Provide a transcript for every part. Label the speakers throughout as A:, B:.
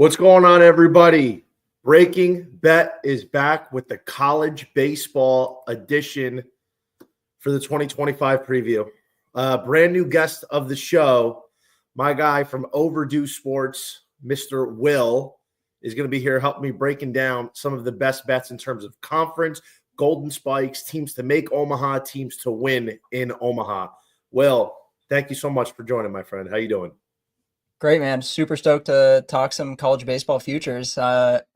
A: What's going on, everybody? Breaking Bet is back with the college baseball edition for the 2025 preview. Brand new guest of the show, my guy from Overdue Sports, Mr. Will, is going to be here helping me breaking down some of the best bets in terms of conference, golden spikes, teams to make Omaha, teams to win in Omaha. Will, thank you so much for joining, my friend. How you doing?
B: Great, man. Super stoked to talk some college baseball futures.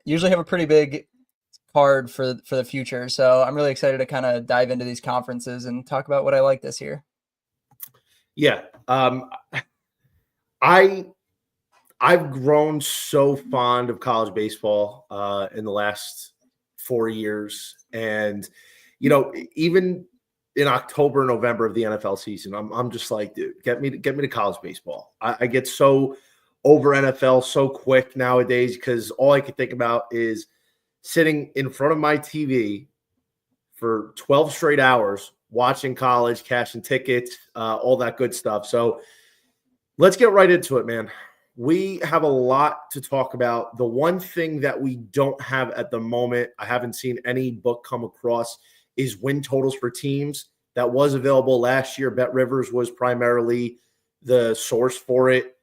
B: Usually have a pretty big card for the future, so I'm really excited to kind of dive into these conferences and talk about what I like this year.
A: Yeah, I've grown so fond of college baseball in the last 4 years, and even in October, November of the NFL season, I'm just like, dude, get me to college baseball. I get so over NFL so quick nowadays because all I can think about is sitting in front of my TV for 12 straight hours, watching college, cashing tickets, all that good stuff. So let's get right into it, man. We have a lot to talk about. The one thing that we don't have at the moment, I haven't seen any book come across, is win totals for teams. That was available last year. Bet Rivers was primarily the source for it.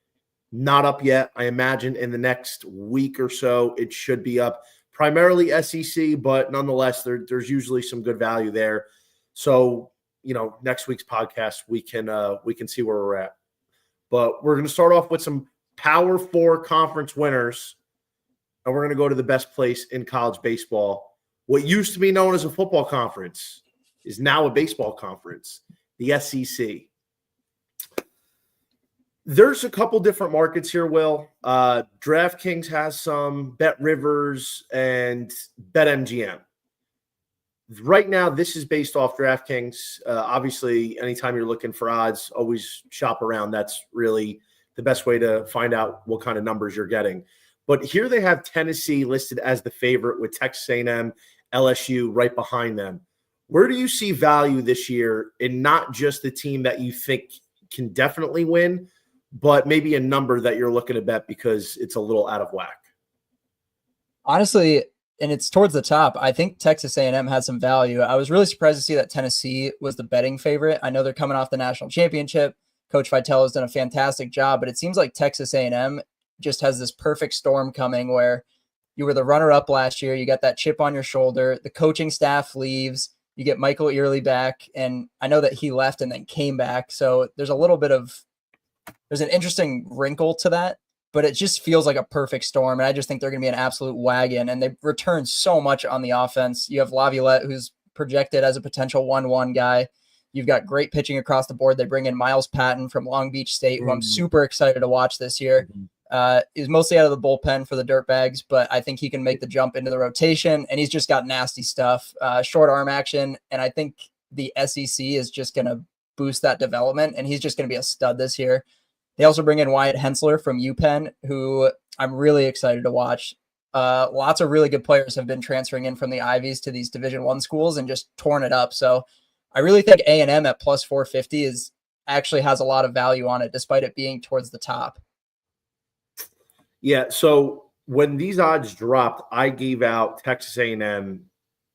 A: Not up yet. I imagine in the next week or so, it should be up. Primarily SEC, but nonetheless, there's usually some good value there. So, next week's podcast, we can see where we're at. But we're going to start off with some Power 4 conference winners, and we're going to go to the best place in college baseball. What used to be known as a football conference is now a baseball conference, the SEC. There's a couple different markets here, Will. DraftKings has some, Bet Rivers, and BetMGM. Right now, this is based off DraftKings. Obviously, anytime you're looking for odds, always shop around. That's really the best way to find out what kind of numbers you're getting. But here they have Tennessee listed as the favorite with Texas A&M, LSU right behind them. Where do you see value this year in not just the team that you think can definitely win, but maybe a number that you're looking to bet because it's a little out of whack?
B: Honestly, and it's towards the top, I think Texas A&M has some value. I was really surprised to see that Tennessee was the betting favorite. I know they're coming off the national championship. Coach Vitello has done a fantastic job, but it seems like Texas A&M just has this perfect storm coming where you were the runner-up last year. You got that chip on your shoulder. The coaching staff leaves. You get Michael Early back, and I know that he left and then came back. So there's an interesting wrinkle to that, but it just feels like a perfect storm. And I just think they're going to be an absolute wagon, and they return so much on the offense. You have Laviolette, who's projected as a potential 1-1 guy. You've got great pitching across the board. They bring in Miles Patton from Long Beach State, who I'm super excited to watch this year. He's mostly out of the bullpen for the Dirtbags, but I think he can make the jump into the rotation, and he's just got nasty stuff, short arm action, and I think the SEC is just going to boost that development, and he's just going to be a stud this year. They also bring in Wyatt Hensler from UPenn, who I'm really excited to watch. Lots of really good players have been transferring in from the Ivies to these Division I schools and just torn it up. So I really think A&M at plus 450 actually has a lot of value on it, despite it being towards the top.
A: Yeah, so when these odds dropped, I gave out Texas A&M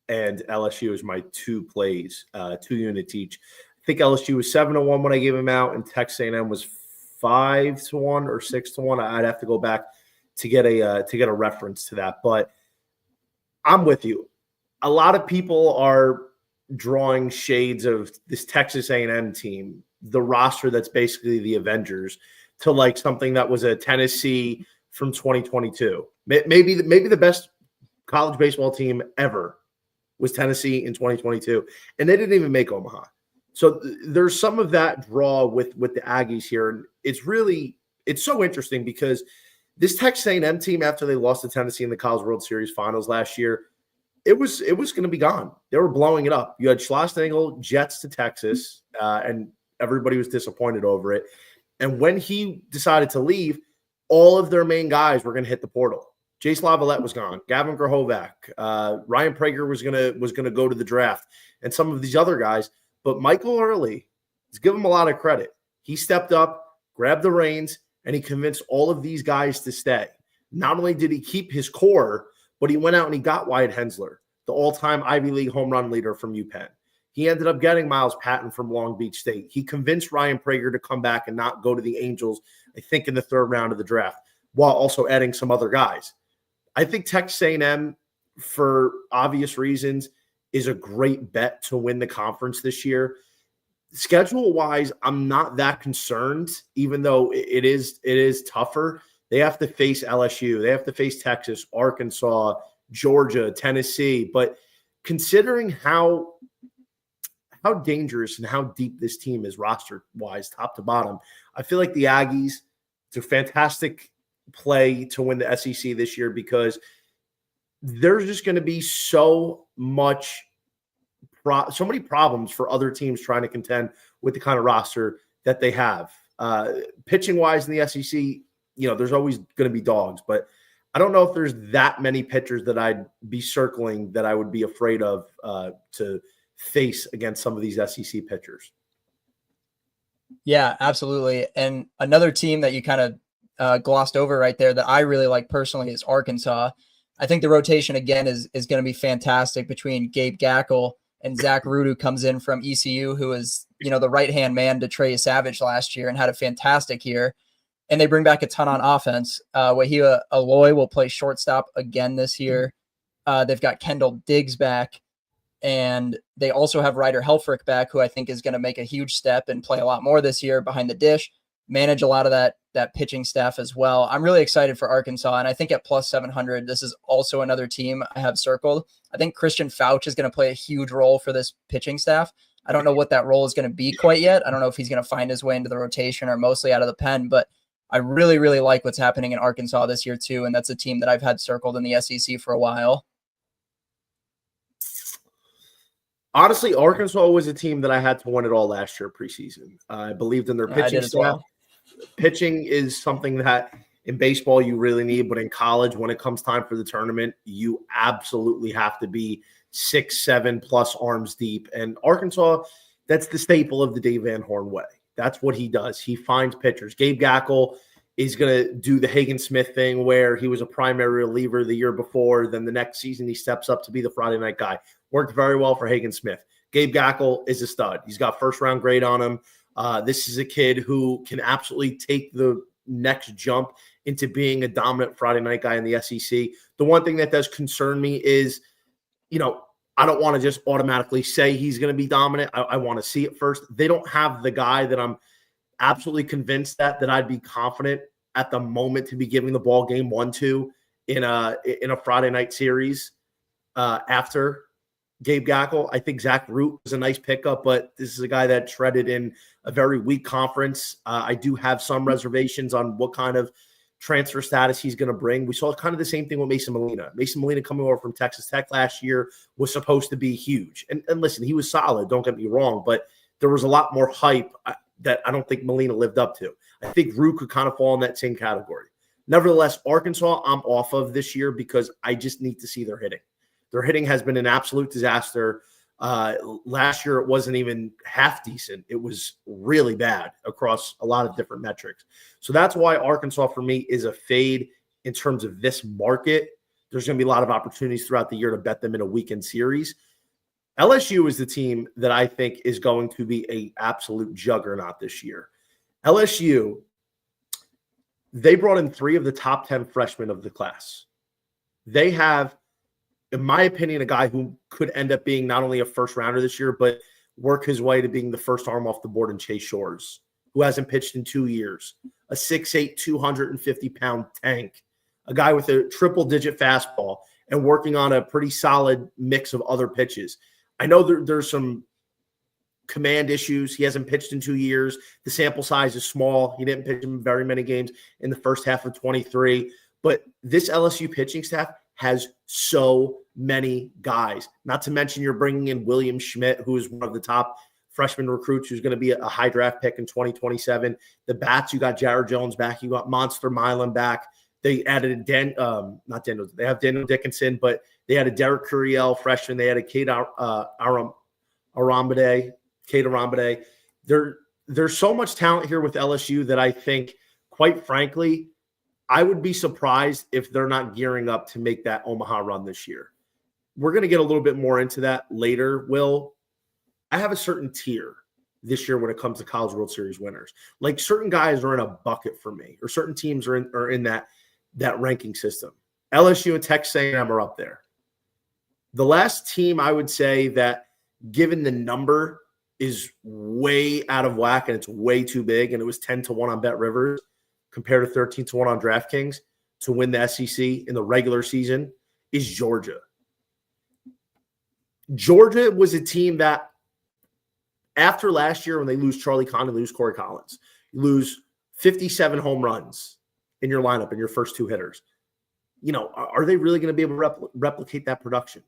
A: and LSU as my two plays, 2 units each. I think LSU was 7-1 when I gave them out, and Texas A&M was 5-1 or 6-1. I'd have to go back to get a reference to that, but I'm with you. A lot of people are drawing shades of this Texas A&M team, the roster that's basically the Avengers, to like something that was a Tennessee from 2022. Maybe the best college baseball team ever was Tennessee in 2022, and they didn't even make Omaha. So there's some of that draw with the Aggies here, and it's so interesting because this Texas A&M team, after they lost to Tennessee in the College World Series Finals last year, it was going to be gone. They were blowing it up. You had Schlossnagle Jets to Texas, and everybody was disappointed over it. And when he decided to leave, all of their main guys were going to hit the portal. Jace Lavalette was gone. Gavin Grahovac, Ryan Prager was gonna go to the draft, and some of these other guys. But Michael Early, let's give him a lot of credit. He stepped up, grabbed the reins, and he convinced all of these guys to stay. not only did he keep his core, but he went out and he got Wyatt Hensler, the all-time Ivy League home run leader from UPenn. He ended up getting Miles Patton from Long Beach State. He convinced Ryan Prager to come back and not go to the Angels, I think in the third round of the draft, while also adding some other guys. I think Texas A&M, for obvious reasons, is a great bet to win the conference this year. Schedule-wise, I'm not that concerned, even though it is tougher. They have to face LSU. They have to face Texas, Arkansas, Georgia, Tennessee. But considering how dangerous and how deep this team is roster-wise, top to bottom, I feel like the Aggies, it's a fantastic play to win the SEC this year because there's just going to be so many problems for other teams trying to contend with the kind of roster that they have. Pitching-wise in the SEC, there's always going to be dogs, but I don't know if there's that many pitchers that I'd be circling that I would be afraid of to face against some of these SEC pitchers.
B: Yeah, absolutely. And another team that you kind of glossed over right there that I really like personally is Arkansas. I think the rotation again is going to be fantastic between Gabe Gackle and Zach Root, who comes in from ECU, who is, the right-hand man to Trey Savage last year and had a fantastic year. And they bring back a ton on offense. Wahia Aloy will play shortstop again this year. They've got Kendall Diggs back. And they also have Ryder Helfrich back, who I think is going to make a huge step and play a lot more this year behind the dish, manage a lot of that pitching staff as well. I'm really excited for Arkansas, and I think at plus 700, this is also another team I have circled. I think Christian Fauch is going to play a huge role for this pitching staff. I don't know what that role is going to be quite yet. I don't know if he's going to find his way into the rotation or mostly out of the pen, but I really, really like what's happening in Arkansas this year too, and that's a team that I've had circled in the SEC for a while.
A: Honestly, Arkansas was a team that I had to win it all last year preseason. I believed in their pitching staff. Well. Pitching is something that in baseball you really need, but in college, when it comes time for the tournament, you absolutely have to be 6, 7 plus arms deep. And Arkansas, that's the staple of the Dave Van Horn way. That's what he does. He finds pitchers. Gabe Gackle is going to do the Hagen Smith thing where he was a primary reliever the year before. Then the next season, he steps up to be the Friday night guy. Worked very well for Hagen Smith. Gabe Gackle is a stud. He's got first-round grade on him. This is a kid who can absolutely take the next jump into being a dominant Friday night guy in the SEC. The one thing that does concern me is, I don't want to just automatically say he's going to be dominant. I want to see it first. They don't have the guy that I'm absolutely convinced that I'd be confident at the moment to be giving the ball game 1-2 in a Friday night series after Gabe Gackle. I think Zach Root was a nice pickup, but this is a guy that shredded in a very weak conference. I do have some reservations on what kind of transfer status he's going to bring. We saw kind of the same thing with Mason Molina. Mason Molina coming over from Texas Tech last year was supposed to be huge. And listen, he was solid, don't get me wrong, but there was a lot more hype that I don't think Molina lived up to. I think Root could kind of fall in that same category. Nevertheless, Arkansas, I'm off of this year because I just need to see their hitting. Their hitting has been an absolute disaster. Last year, it wasn't even half decent. It was really bad across a lot of different metrics. So that's why Arkansas, for me, is a fade in terms of this market. There's going to be a lot of opportunities throughout the year to bet them in a weekend series. LSU is the team that I think is going to be an absolute juggernaut this year. LSU, they brought in 3 of the top 10 freshmen of the class. They have, in my opinion, a guy who could end up being not only a first rounder this year, but work his way to being the first arm off the board in Chase Shores, who hasn't pitched in 2 years. A 6'8", 250-pound tank, a guy with a triple-digit fastball and working on a pretty solid mix of other pitches. I know there's some command issues. He hasn't pitched in 2 years. The sample size is small. He didn't pitch in very many games in the first half of 23. But this LSU pitching staff has so many guys. Not to mention you're bringing in William Schmidt, who is one of the top freshman recruits who's going to be a high draft pick in 2027. The bats, you got Jared Jones back. You got Monster Milan back. They added they have Daniel Dickinson, but they added Derek Curiel, freshman. They added Kate Arambide. There's so much talent here with LSU that I think, quite frankly, I would be surprised if they're not gearing up to make that Omaha run this year. We're going to get a little bit more into that later, Will. I have a certain tier this year when it comes to College World Series winners. Like certain guys are in a bucket for me, or certain teams are in that ranking system. LSU and Texas A&M are up there. The last team I would say that, given the number, is way out of whack and it's way too big, and it was 10-1 on Bet Rivers compared to 13-1 on DraftKings to win the SEC in the regular season, is Georgia. Georgia was a team that, after last year when they lose Charlie Condon, lose Corey Collins, you lose 57 home runs in your lineup and your first two hitters. Are they really going to be able to replicate that production?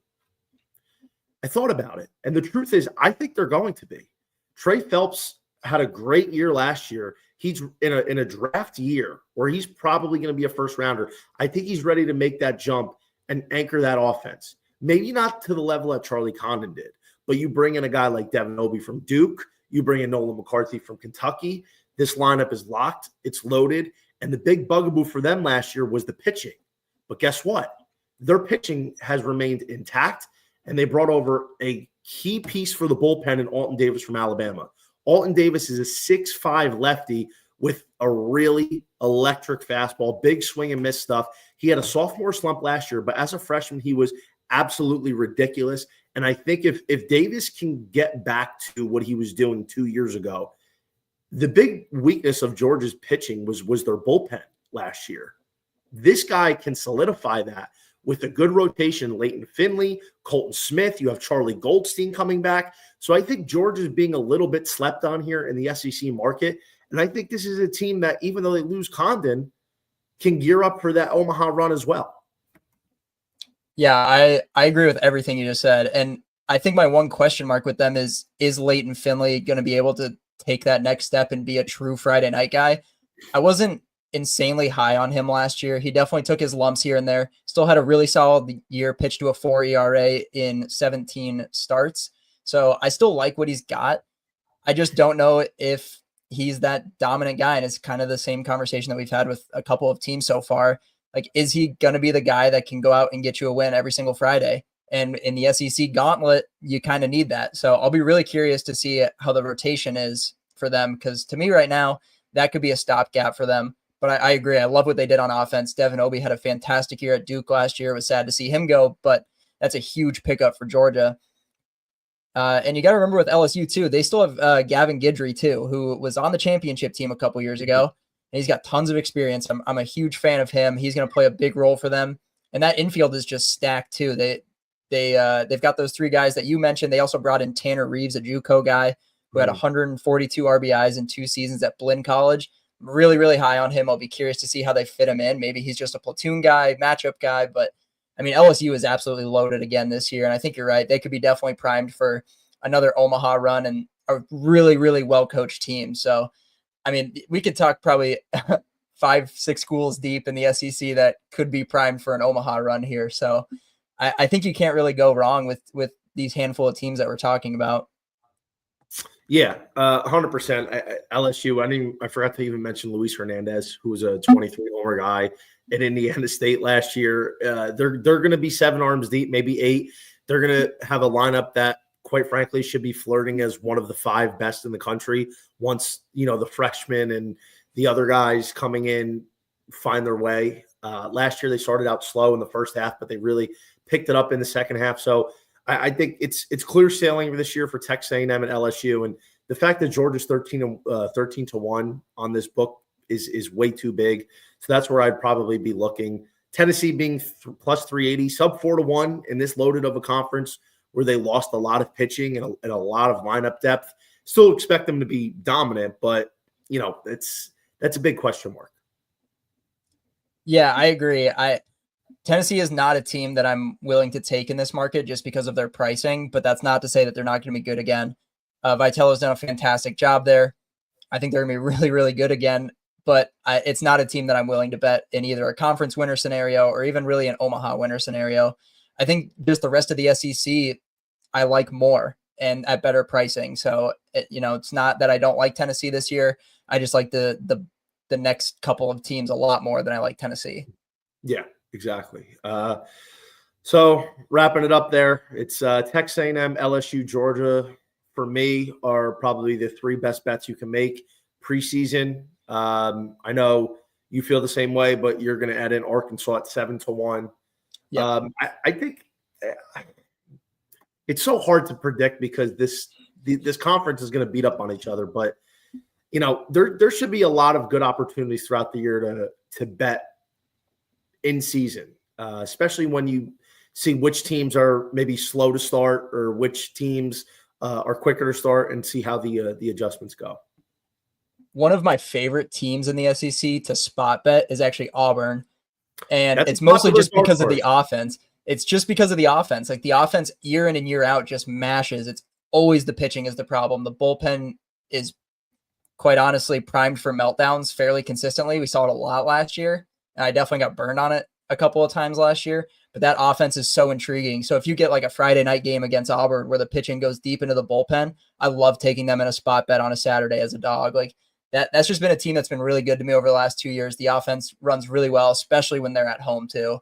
A: I thought about it, and the truth is I think they're going to be. Trey Phelps had a great year last year. He's in a draft year where he's probably going to be a first rounder. I think he's ready to make that jump and anchor that offense. Maybe not to the level that Charlie Condon did, but you bring in a guy like Devin Obey from Duke. You bring in Nolan McCarthy from Kentucky. This lineup is locked. It's loaded. And the big bugaboo for them last year was the pitching. But guess what? Their pitching has remained intact, and they brought over a key piece for the bullpen in Alton Davis from Alabama. Alton Davis is a 6'5" lefty with a really electric fastball, big swing and miss stuff. He had a sophomore slump last year, but as a freshman, he was absolutely ridiculous. And I think if Davis can get back to what he was doing 2 years ago, the big weakness of Georgia's pitching was their bullpen last year. This guy can solidify that with a good rotation. Leighton Finley, Colton Smith, you have Charlie Goldstein coming back. So I think Georgia's being a little bit slept on here in the SEC market. And I think this is a team that, even though they lose Condon, can gear up for that Omaha run as well.
B: Yeah, I agree with everything you just said. And I think my one question mark with them is Leighton Finley going to be able to take that next step and be a true Friday night guy? I wasn't insanely high on him last year. He definitely took his lumps here and there. Still had a really solid year, pitched to a 4 ERA in 17 starts. So I still like what he's got. I just don't know if he's that dominant guy. And it's kind of the same conversation that we've had with a couple of teams so far. Like, is he going to be the guy that can go out and get you a win every single Friday? And in the SEC gauntlet, you kind of need that. So I'll be really curious to see how the rotation is for them, because to me right now, that could be a stopgap for them. But I agree. I love what they did on offense. Devin Obey had a fantastic year at Duke last year. It was sad to see him go, but that's a huge pickup for Georgia. And you got to remember with LSU too, they still have Gavin Guidry too, who was on the championship team a couple years ago. And he's got tons of experience. I'm a huge fan of him. He's going to play a big role for them. And that infield is just stacked too. They've got those three guys that you mentioned. They also brought in Tanner Reeves, a JUCO guy who had 142 RBIs in 2 seasons at Blinn College. I'm really, really high on him. I'll be curious to see how they fit him in. Maybe he's just a platoon guy, matchup guy. But, I mean, LSU is absolutely loaded again this year. And I think you're right. They could be definitely primed for another Omaha run and a really, really well-coached team. So, I mean, we could talk probably 5-6 schools deep in the SEC that could be primed for an Omaha run here. So I think you can't really go wrong with these handful of teams that we're talking about.
A: Yeah, 100%. LSU, I forgot to even mention Luis Hernandez, who was a 23-homer guy at Indiana State last year. They're going to be 7 arms deep, maybe 8. They're going to have a lineup that, quite frankly, should be flirting as one of the 5 best in the country once, the freshmen and the other guys coming in find their way. Last year, they started out slow in the first half, but they really picked it up in the second half. So I think it's clear sailing this year for Texas A&M and LSU. And the fact that Georgia's 13-1 on this book is way too big. So that's where I'd probably be looking. Tennessee being plus 380, sub 4-1 in this loaded of a conference where they lost a lot of pitching and a lot of lineup depth. Still expect them to be dominant, but that's a big question mark.
B: Yeah, I agree. Tennessee is not a team that I'm willing to take in this market just because of their pricing, but that's not to say that they're not going to be good again. Vitello's done a fantastic job there. I think they're going to be really, really good again, but it's not a team that I'm willing to bet in either a conference winner scenario or even really an Omaha winner scenario. I think just the rest of the SEC, I like more and at better pricing. So, it's not that I don't like Tennessee this year. I just like the the next couple of teams a lot more than I like Tennessee.
A: Yeah, exactly. So wrapping it up there, it's Texas A&M, LSU, Georgia. For me, are probably the three best bets you can make preseason. I know you feel the same way, but you're going to add in Arkansas at 7-1.
B: Yeah.
A: I think it's so hard to predict because this conference is going to beat up on each other. But there should be a lot of good opportunities throughout the year to bet in season, especially when you see which teams are maybe slow to start or which teams are quicker to start, and see how the adjustments go.
B: One of my favorite teams in the SEC to spot bet is actually Auburn. And
A: That's
B: it's mostly just
A: dark
B: because of
A: horse.
B: the offense. It's just because of the offense. Like the offense year in and year out just mashes. It's always the pitching is the problem. The bullpen is quite honestly primed for meltdowns fairly consistently. We saw it a lot last year. And I definitely got burned on it a couple of times last year. But that offense is so intriguing. So if you get like a Friday night game against Auburn where the pitching goes deep into the bullpen, I love taking them in a spot bet on a Saturday as a dog. Like that's just been a team that's been really good to me over the last 2 years. The offense runs really well, especially when they're at home too.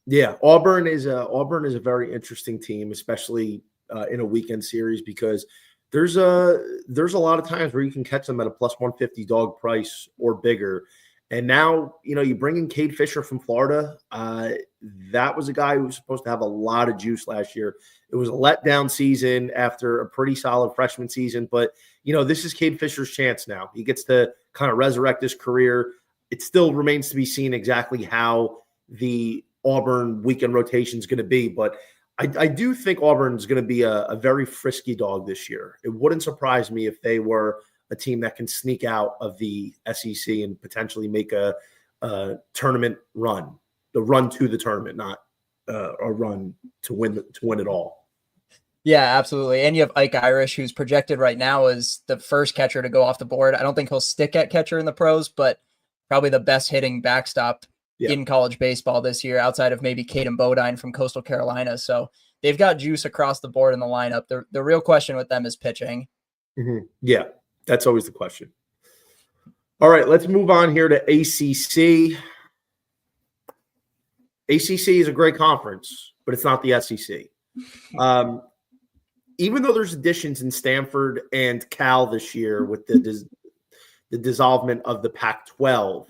A: Yeah, Auburn is a very interesting team, especially in a weekend series, because there's a lot of times where you can catch them at a plus 150 dog price or bigger. And now, you bring in Cade Fisher from Florida. That was a guy who was supposed to have a lot of juice last year. It was a letdown season after a pretty solid freshman season. But, this is Cade Fisher's chance now. He gets to kind of resurrect his career. It still remains to be seen exactly how the Auburn weekend rotation is going to be. But I do think Auburn is going to be a very frisky dog this year. It wouldn't surprise me if they were a team that can sneak out of the SEC and potentially make a tournament run, the run to the tournament, not a run to win it all.
B: Yeah, absolutely. And you have Ike Irish, who's projected right now as the first catcher to go off the board. I don't think he'll stick at catcher in the pros, but probably the best hitting backstop in college baseball this year, outside of maybe Caden Bodine from Coastal Carolina. So they've got juice across the board in the lineup. The real question with them is pitching.
A: Mm-hmm. Yeah. That's always the question. All right, let's move on here to ACC. ACC is a great conference, but it's not the SEC. Even though there's additions in Stanford and Cal this year with the dissolvement of the Pac-12,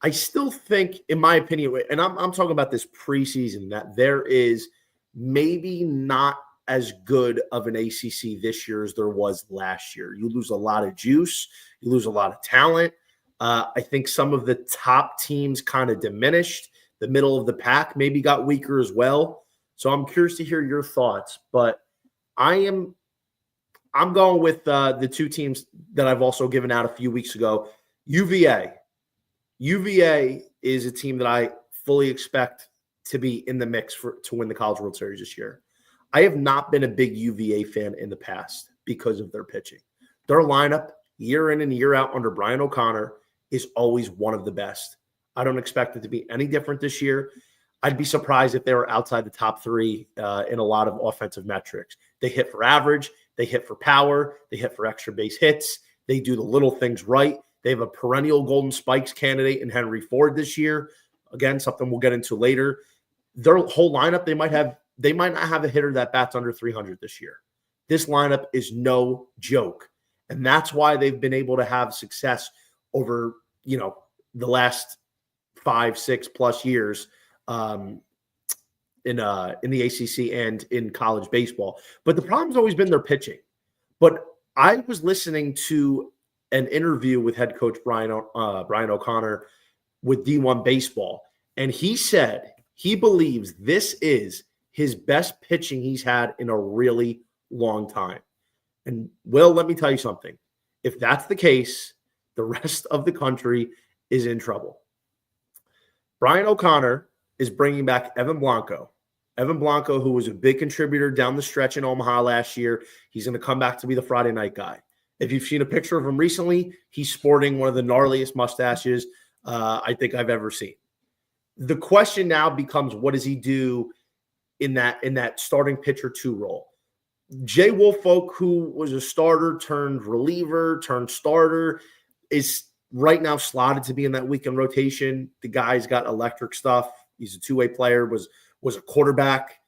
A: I still think, in my opinion, and I'm talking about this preseason, that there is maybe not as good of an ACC this year as there was last year. You lose a lot of juice. You lose a lot of talent. I think some of the top teams kind of diminished. The middle of the pack maybe got weaker as well. So I'm curious to hear your thoughts. But I'm going with the two teams that I've also given out a few weeks ago. UVA. UVA is a team that I fully expect to be in the mix to win the College World Series this year. I have not been a big UVA fan in the past because of their pitching. Their lineup, year in and year out under Brian O'Connor, is always one of the best. I don't expect it to be any different this year. I'd be surprised if they were outside the top three in a lot of offensive metrics. They hit for average. They hit for power. They hit for extra base hits. They do the little things right. They have a perennial Golden Spikes candidate in Henry Ford this year. Again, something we'll get into later. Their whole lineup, they might not have a hitter that bats under 300 this year. This lineup is no joke. And that's why they've been able to have success over, the last 5-6 plus years in the ACC and in college baseball. But the problem's always been their pitching. But I was listening to an interview with head coach Brian O'Connor with D1 Baseball, and he said he believes this is his best pitching he's had in a really long time. And Will, let me tell you something. If that's the case, the rest of the country is in trouble. Brian O'Connor is bringing back Evan Blanco. Evan Blanco, who was a big contributor down the stretch in Omaha last year, he's going to come back to be the Friday night guy. If you've seen a picture of him recently, he's sporting one of the gnarliest mustaches I think I've ever seen. The question now becomes, what does he do in that starting pitcher 2 role? Jay Woolfolk, who was a starter turned reliever turned starter, is right now slotted to be in that weekend rotation. The guy's got electric stuff. He's a two-way player, was a quarterback.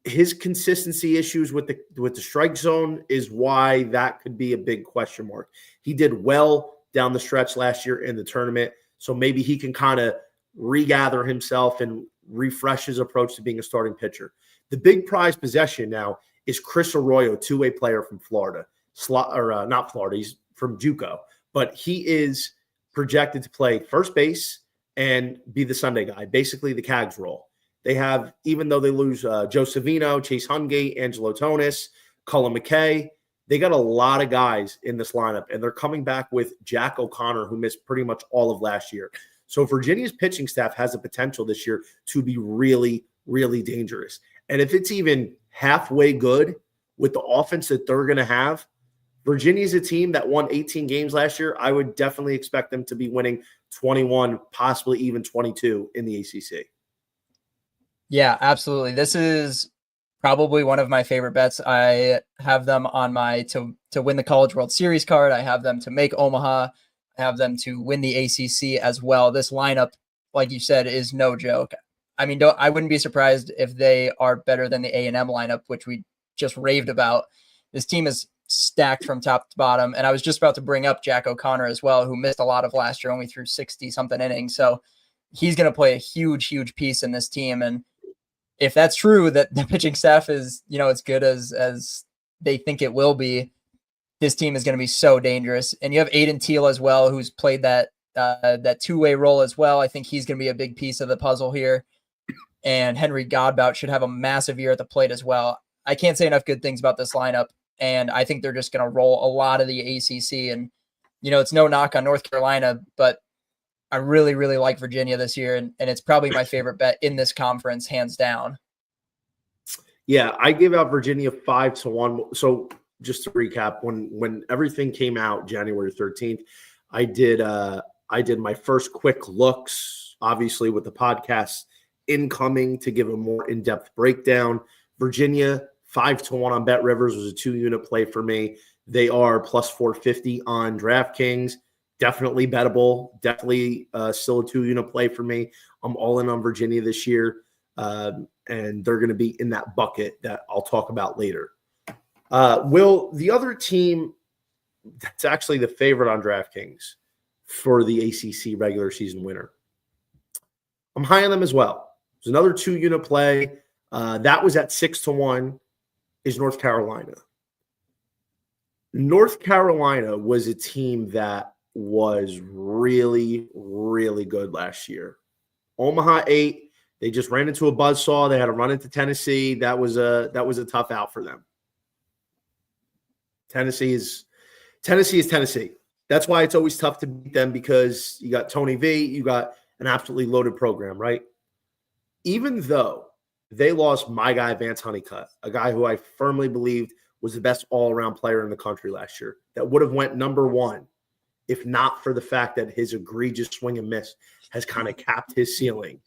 A: His consistency issues with the strike zone is why that could be a big question mark. He did well down the stretch last year in the tournament, so maybe he can kind of regather himself and refresh his approach to being a starting pitcher. The big prize possession now is Chris Arroyo, two-way player from Florida. Not Florida, he's from JUCO, but he is projected to play first base and be the Sunday guy, basically the Cags role. They have, even though they lose Joe Savino, Chase Hungate, Angelo Tonis, Cullen McKay, they got a lot of guys in this lineup, and they're coming back with Jack O'Connor, who missed pretty much all of last year. So Virginia's pitching staff has the potential this year to be really, really dangerous. And if it's even halfway good with the offense that they're going to have, Virginia's a team that won 18 games last year. I would definitely expect them to be winning 21, possibly even 22 in the ACC.
B: Yeah, absolutely. This is probably one of my favorite bets. I have them on my to win the College World Series card. I have them to make Omaha. I have them to win the ACC as well. This lineup, like you said, is no joke. I mean, I wouldn't be surprised if they are better than the A&M lineup, which we just raved about. This team is stacked from top to bottom. And I was just about to bring up Jack O'Connor as well, who missed a lot of last year, only threw 60-something innings. So he's going to play a huge, huge piece in this team. And if that's true, that the pitching staff is, as good as they think it will be, this team is going to be so dangerous. And you have Aiden Teal as well, who's played that two-way role as well. I think he's going to be a big piece of the puzzle here. And Henry Godbout should have a massive year at the plate as well. I can't say enough good things about this lineup. And I think they're just going to roll a lot of the ACC. And, it's no knock on North Carolina, but I really, really like Virginia this year. And it's probably my favorite bet in this conference, hands down.
A: Yeah, I gave out Virginia 5-1. So just to recap, when everything came out January 13th, I did my first quick looks, obviously with the podcast incoming, to give a more in-depth breakdown. Virginia 5-1 on Bet Rivers was a 2-unit play for me. They are plus 450 on DraftKings. Definitely bettable. Definitely still a 2-unit play for me. I'm all in on Virginia this year, and they're going to be in that bucket that I'll talk about later. Will, the other team that's actually the favorite on DraftKings for the ACC regular season winner, I'm high on them as well. There's another 2-unit play. That was at 6-1. Is North Carolina. North Carolina was a team that was really, really good last year. Omaha 8. They just ran into a buzzsaw. They had to run into Tennessee. That was a tough out for them. Tennessee is Tennessee. That's why it's always tough to beat them, because you got Tony V, you got an absolutely loaded program, right? Even though they lost my guy, Vance Honeycutt, a guy who I firmly believed was the best all-around player in the country last year, that would have went number one if not for the fact that his egregious swing and miss has kind of capped his ceiling,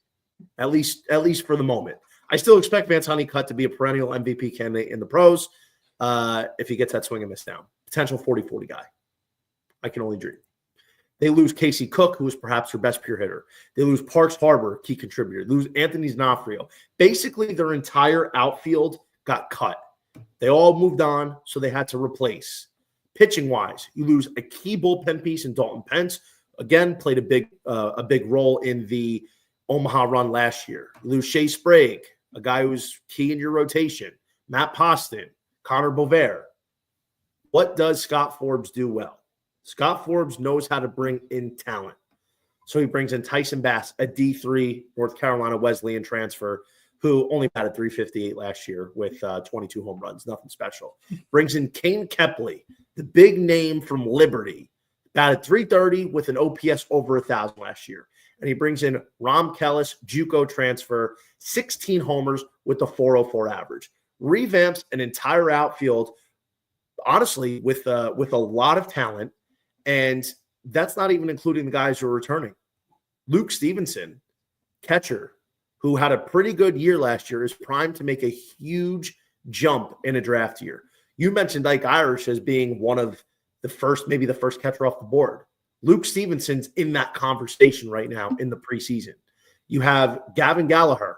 A: at least for the moment. I still expect Vance Honeycutt to be a perennial MVP candidate in the pros if he gets that swing and miss down. Potential 40-40 guy. I can only dream. They lose Casey Cook, who is perhaps their best pure hitter. They lose Parks Harbor, key contributor. They lose Anthony Znafrio. Basically, their entire outfield got cut. They all moved on, so they had to replace. Pitching-wise, you lose a key bullpen piece in Dalton Pence. Again, played a big role in the Omaha run last year. You lose Shea Sprague, a guy who's key in your rotation. Matt Poston, Connor Bovair. What does Scott Forbes do well? Scott Forbes knows how to bring in talent. So he brings in Tyson Bass, a D3 North Carolina Wesleyan transfer, who only batted .358 last year with 22 home runs, nothing special. Brings in Kane Kepley, the big name from Liberty, batted .330 with an OPS over 1,000 last year. And he brings in Rom Kellis, JUCO transfer, 16 homers with a .404 average. Revamps an entire outfield, honestly, with a lot of talent. And that's not even including the guys who are returning. Luke Stevenson, catcher, who had a pretty good year last year, is primed to make a huge jump in a draft year. You mentioned Ike Irish as being one of maybe the first catcher off the board. Luke Stevenson's in that conversation right now in the preseason. You have Gavin Gallagher,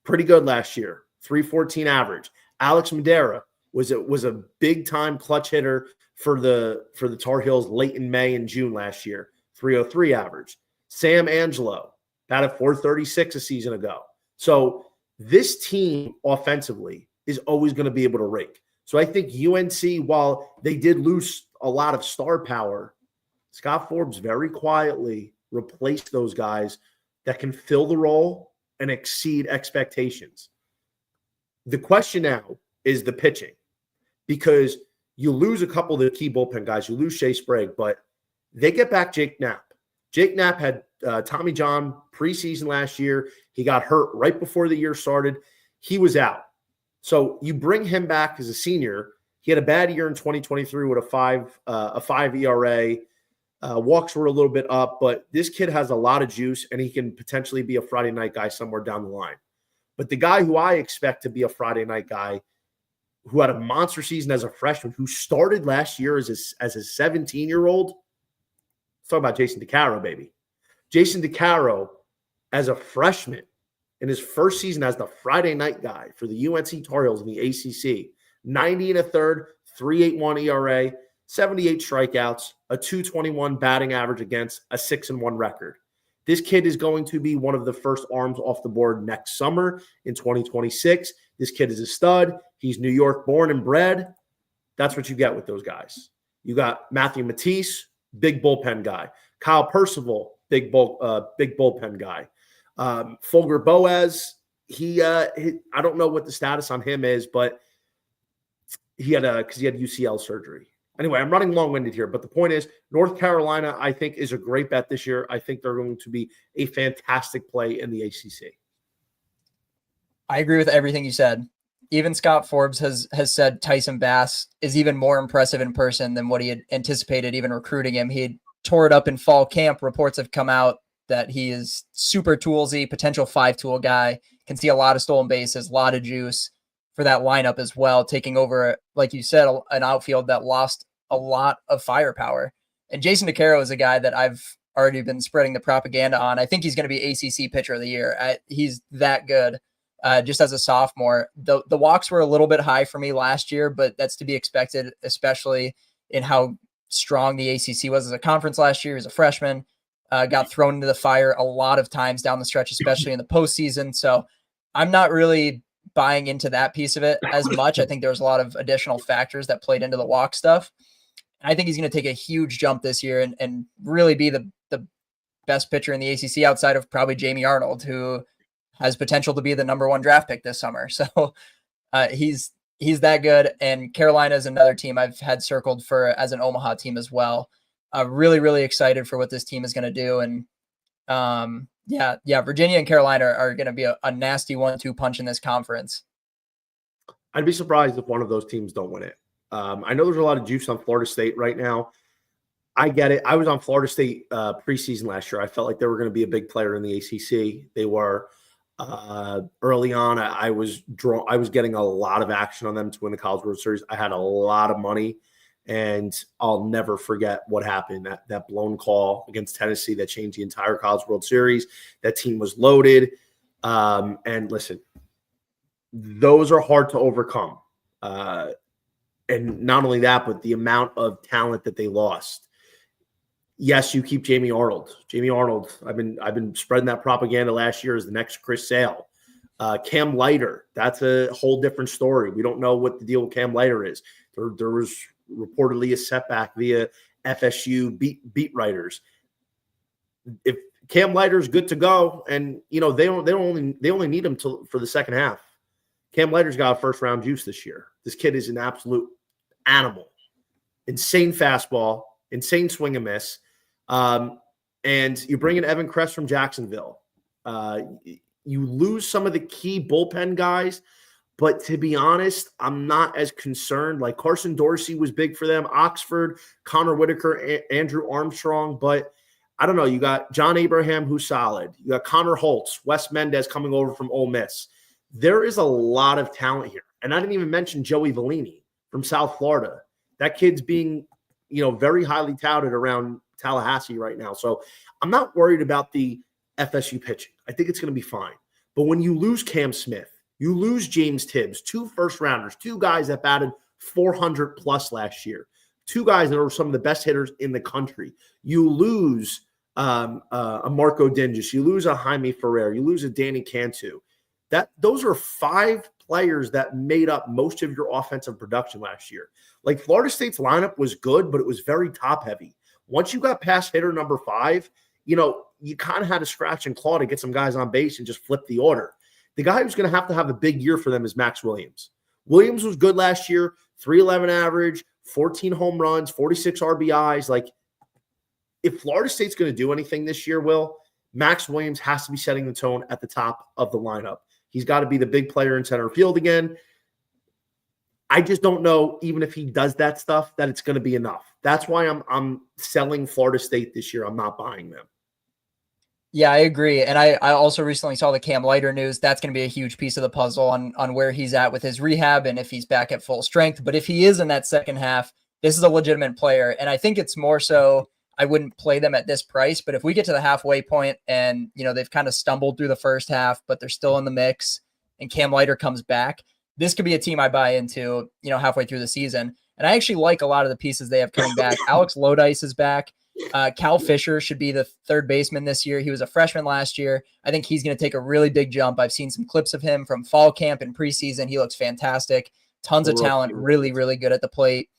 A: pretty good last year, 314 average. Alex Madera was a big time clutch hitter for the Tar Heels late in May and June last year, 303 average. Sam Angelo batted 436 a season ago. So this team offensively is always going to be able to rake. So I think UNC, while they did lose a lot of star power, Scott Forbes very quietly replaced those guys that can fill the role and exceed expectations. The question now is the pitching, because you lose a couple of the key bullpen guys. You lose Shea Sprague, but they get back Jake Knapp. Jake Knapp had Tommy John preseason last year. He got hurt right before the year started. He was out. So you bring him back as a senior. He had a bad year in 2023 with a 5 ERA. Walks were a little bit up, but this kid has a lot of juice, and he can potentially be a Friday night guy somewhere down the line. But the guy who I expect to be a Friday night guy, who had a monster season as a freshman, who started last year as a 17-year-old, let's talk about Jason DeCaro, baby. Jason DeCaro, as a freshman, in his first season as the Friday night guy for the UNC Tar Heels in the ACC, 90 and a third, 3.81 ERA, 78 strikeouts, a 221 batting average against a 6-1 record. This kid is going to be one of the first arms off the board next summer in 2026. This kid is a stud. He's New York born and bred. That's what you get with those guys. You got Matthew Matisse, big bullpen guy. Kyle Percival, big bullpen guy. Folger Boaz, I don't know what the status on him is, but he had UCL surgery. Anyway, I'm running long-winded here, but the point is North Carolina, I think, is a great bet this year. I think they're going to be a fantastic play in the ACC.
B: I agree with everything you said. Even Scott Forbes has said Tyson Bass is even more impressive in person than what he had anticipated even recruiting him. He had tore it up in fall camp. Reports have come out that he is super toolsy, potential 5-tool guy, can see a lot of stolen bases, a lot of juice for that lineup as well, taking over, like you said, an outfield that lost a lot of firepower. And Jason DeCaro is a guy that I've already been spreading the propaganda on. I think he's going to be ACC Pitcher of the Year. He's that good. Just as a sophomore, the walks were a little bit high for me last year, but that's to be expected, especially in how strong the ACC was as a conference last year as a freshman. Got thrown into the fire a lot of times down the stretch, especially in the postseason. So I'm not really buying into that piece of it as much. I think there's a lot of additional factors that played into the walk stuff. I think he's going to take a huge jump this year and really be the best pitcher in the ACC outside of probably Jamie Arnold, who has potential to be the number 1 draft pick this summer. So he's that good. And Carolina is another team I've had circled for as an Omaha team as well. Really, really excited for what this team is going to do. And Virginia and Carolina are going to be a nasty 1-2 punch in this conference.
A: I'd be surprised if one of those teams don't win it. I know there's a lot of juice on Florida State right now. I get it. I was on Florida State preseason last year. I felt like they were going to be a big player in the ACC. They were early on. I was getting a lot of action on them to win the College World Series. I had a lot of money, and I'll never forget what happened. That blown call against Tennessee that changed the entire College World Series. That team was loaded. And listen, those are hard to overcome. And not only that, but the amount of talent that they lost. Yes, you keep Jamie Arnold. Jamie Arnold, I've been spreading that propaganda last year as the next Chris Sale. Cam Leiter, that's a whole different story. We don't know what the deal with Cam Leiter is. There was reportedly a setback via FSU beat writers. If Cam Leiter is good to go, and they only need him for the second half. Cam Leiter's got a first-round juice this year. This kid is an absolute animal. Insane fastball, insane swing and miss. And you bring in Evan Kress from Jacksonville. You lose some of the key bullpen guys, but to be honest, I'm not as concerned. Like Carson Dorsey was big for them, Oxford, Connor Whitaker, Andrew Armstrong, but I don't know. You got John Abraham, who's solid. You got Connor Holtz, Wes Mendez coming over from Ole Miss. There is a lot of talent here. And I didn't even mention Joey Vellini from South Florida. That kid's being, very highly touted around Tallahassee right now. So I'm not worried about the FSU pitching. I think it's going to be fine. But when you lose Cam Smith, you lose James Tibbs, 2 first-rounders, 2 guys that batted 400 plus last year, 2 guys that are some of the best hitters in the country. You lose a Marco Dingus, you lose a Jaime Ferrer, you lose a Danny Cantu. Those are 5 players that made up most of your offensive production last year. Like Florida State's lineup was good, but it was very top heavy. Once you got past hitter number 5, you kind of had to scratch and claw to get some guys on base and just flip the order. The guy who's going to have a big year for them is Max Williams. Williams was good last year, 311 average, 14 home runs, 46 RBIs. Like, if Florida State's going to do anything this year, Max Williams has to be setting the tone at the top of the lineup. He's got to be the big player in center field again. I just don't know, even if he does that stuff, that it's going to be enough. That's why I'm selling Florida State this year. I'm not buying them.
B: Yeah, I agree. And I also recently saw the Cam Leiter news. That's going to be a huge piece of the puzzle on where he's at with his rehab and if he's back at full strength. But if he is in that second half, this is a legitimate player. And I think it's more so I wouldn't play them at this price. But if we get to the halfway point and, they've kind of stumbled through the first half, but they're still in the mix and Cam Leiter comes back, this could be a team I buy into, halfway through the season. And I actually like a lot of the pieces they have coming back. Alex Lodice is back. Cal Fisher should be the third baseman this year. He was a freshman last year. I think he's going to take a really big jump. I've seen some clips of him from fall camp and preseason. He looks fantastic. Tons of talent, really, really good at the plate.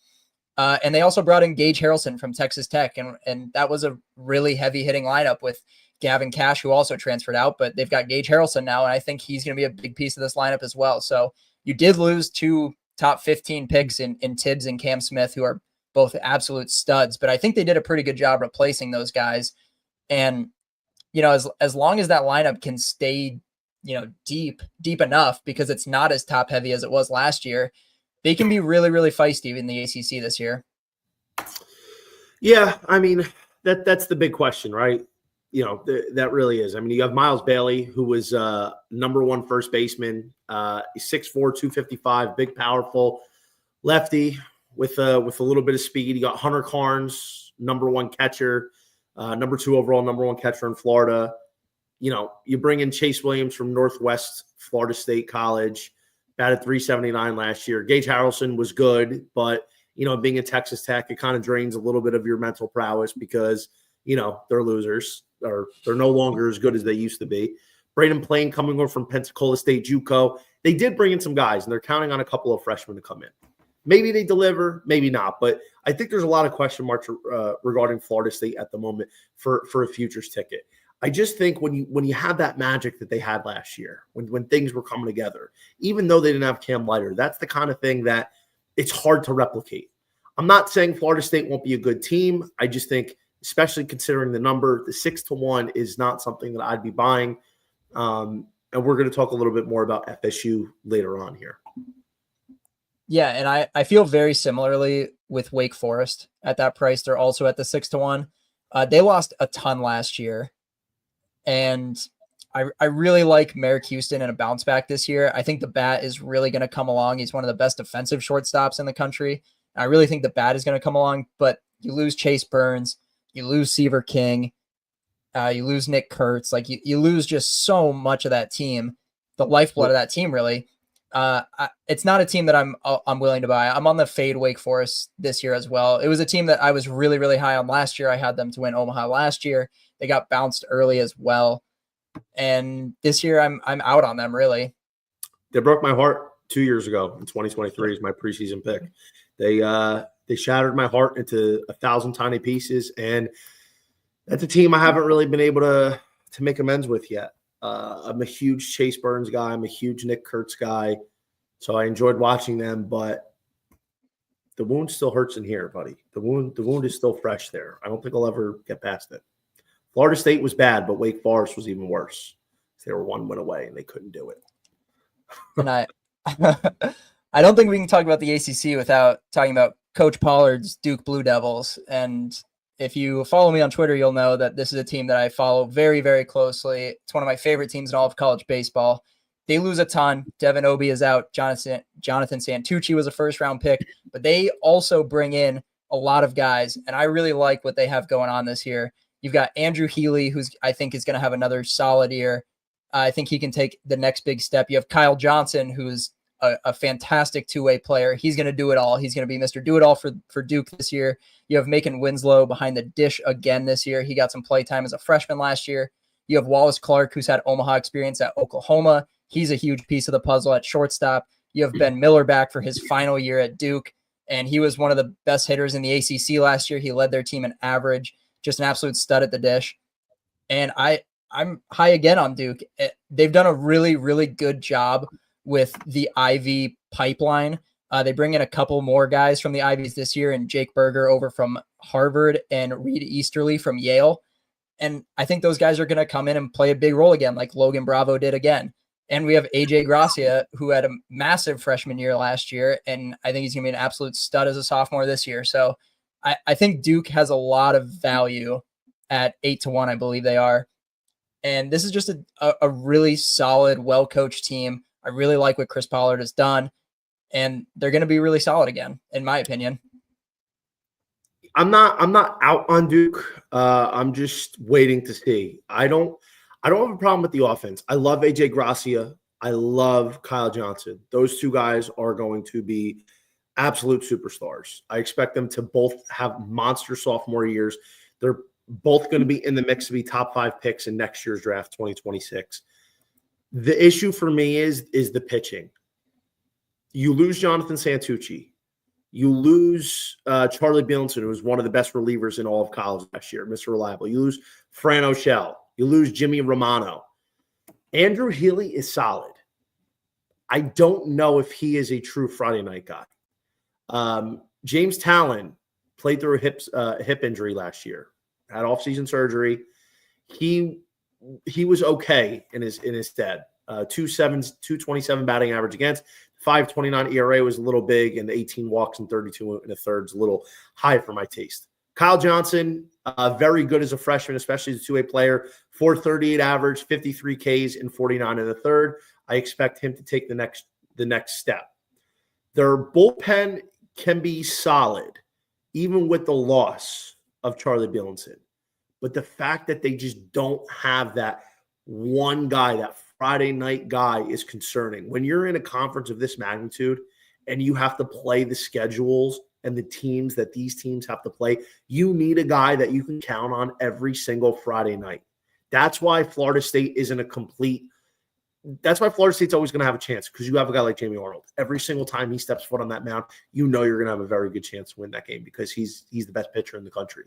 B: And they also brought in Gage Harrelson from Texas Tech, and that was a really heavy-hitting lineup with Gavin Cash, who also transferred out, but they've got Gage Harrelson now, and I think he's going to be a big piece of this lineup as well. So you did lose 2 top 15 picks in Tibbs and Cam Smith, who are both absolute studs, but I think they did a pretty good job replacing those guys. And, as long as that lineup can stay, deep enough, because it's not as top heavy as it was last year, they can be really, really feisty in the ACC this year.
A: Yeah. I mean, that's the big question, right? That really is. I mean, you have Miles Bailey, who was number 1 first baseman, 6'4", 255, big, powerful lefty with a little bit of speed. You got Hunter Carnes, number 1 catcher, number 2 overall, number 1 catcher in Florida. You bring in Chase Williams from Northwest Florida State College, batted 379 last year. Gage Harrelson was good, but, being at Texas Tech, it kind of drains a little bit of your mental prowess because, they're losers, or they're no longer as good as they used to be. Braden Plain coming over from Pensacola State JUCO. They did bring in some guys, and they're counting on a couple of freshmen to come in. Maybe they deliver, maybe not. But I think there's a lot of question marks regarding Florida State at the moment for a futures ticket. I just think when you have that magic that they had last year, when things were coming together, even though they didn't have Cam Leiter, that's the kind of thing that it's hard to replicate. I'm not saying Florida State won't be a good team. I just think, especially considering the number, the 6-1 is not something that I'd be buying. And we're going to talk a little bit more about FSU later on here.
B: Yeah, and I feel very similarly with Wake Forest at that price. They're also at the 6-1. They lost a ton last year. And I really like Merrick Houston in a bounce back this year. I think the bat is really going to come along. He's one of the best defensive shortstops in the country. I really think the bat is going to come along, but you lose Chase Burns, you lose Seaver King, you lose Nick Kurtz. Like you lose just so much of that team, the lifeblood of that team, really. It's not a team that I'm willing to buy. I'm on the fade Wake Forest this year as well. It was a team that I was really, really high on last year. I had them to win Omaha last year. They got bounced early as well. And this year I'm out on them, really.
A: They broke my heart 2 years ago in 2023 is my preseason pick. They shattered my heart into 1,000 tiny pieces. And that's a team I haven't really been able to make amends with yet. I'm a huge Chase Burns guy. I'm a huge Nick Kurtz guy. So I enjoyed watching them, but the wound still hurts in here, buddy. The wound is still fresh there. I don't think I'll ever get past it. Florida State was bad, but Wake Forest was even worse. They were 1 win away, and they couldn't do it.
B: And I don't think we can talk about the ACC without talking about Coach Pollard's Duke Blue Devils. And if you follow me on Twitter, you'll know that this is a team that I follow very, very closely. It's one of my favorite teams in all of college baseball. They lose a ton. Devin Obie is out. Jonathan Santucci was a first-round pick. But they also bring in a lot of guys, and I really like what they have going on this year. You've got Andrew Healy, who's I think is going to have another solid year. I think he can take the next big step. You have Kyle Johnson, who's a fantastic two-way player. He's going to do it all. He's going to be Mr. Do-It-All for Duke this year. You have Macon Winslow behind the dish again this year. He got some play time as a freshman last year. You have Wallace Clark, who's had Omaha experience at Oklahoma. He's a huge piece of the puzzle at shortstop. You have Ben Miller back for his final year at Duke, and he was one of the best hitters in the ACC last year. He led their team in average, just an absolute stud at the dish. And I'm high again on Duke. They've done a really, really good job with the Ivy pipeline. They bring in a couple more guys from the Ivies this year, and Jake Berger over from Harvard and Reed Easterly from Yale. And I think those guys are going to come in and play a big role again, like Logan Bravo did again. And we have AJ Gracia, who had a massive freshman year last year, and I think he's going to be an absolute stud as a sophomore this year. So I think Duke has a lot of value at 8-1, I believe they are. And this is just a really solid, well-coached team. I really like what Chris Pollard has done, and they're going to be really solid again, in my opinion.
A: I'm not out on Duke. I'm just waiting to see. I don't have a problem with the offense. I love AJ Gracia. I love Kyle Johnson. Those two guys are going to be absolute superstars. I expect them to both have monster sophomore years. They're both going to be in the mix to be top 5 picks in next year's draft, 2026. The issue for me is the pitching. You lose Jonathan Santucci. You lose Charlie Bielenson, who was one of the best relievers in all of college last year, Mr. Reliable. You lose Fran O'Shell. You lose Jimmy Romano. Andrew Healy is solid. I don't know if he is a true Friday night guy. James Talon played through a hip injury last year, had off-season surgery. He was okay in his stead. 227 batting average against, 5.29 ERA was a little big, and 18 walks and 32 and a third is a little high for my taste. Kyle Johnson, very good as a freshman, especially as a two-way player. 438 average, 53 Ks, and 49 and a third. I expect him to take the next step. Their bullpen can be solid, even with the loss of Charlie Bielenson. But the fact that they just don't have that one guy, that Friday night guy, is concerning. When you're in a conference of this magnitude and you have to play the schedules and the teams that these teams have to play, you need a guy that you can count on every single Friday night. That's why Florida State isn't a complete – that's why Florida State's always going to have a chance, because you have a guy like Jamie Arnold. Every single time he steps foot on that mound, you know you're going to have a very good chance to win that game because he's the best pitcher in the country.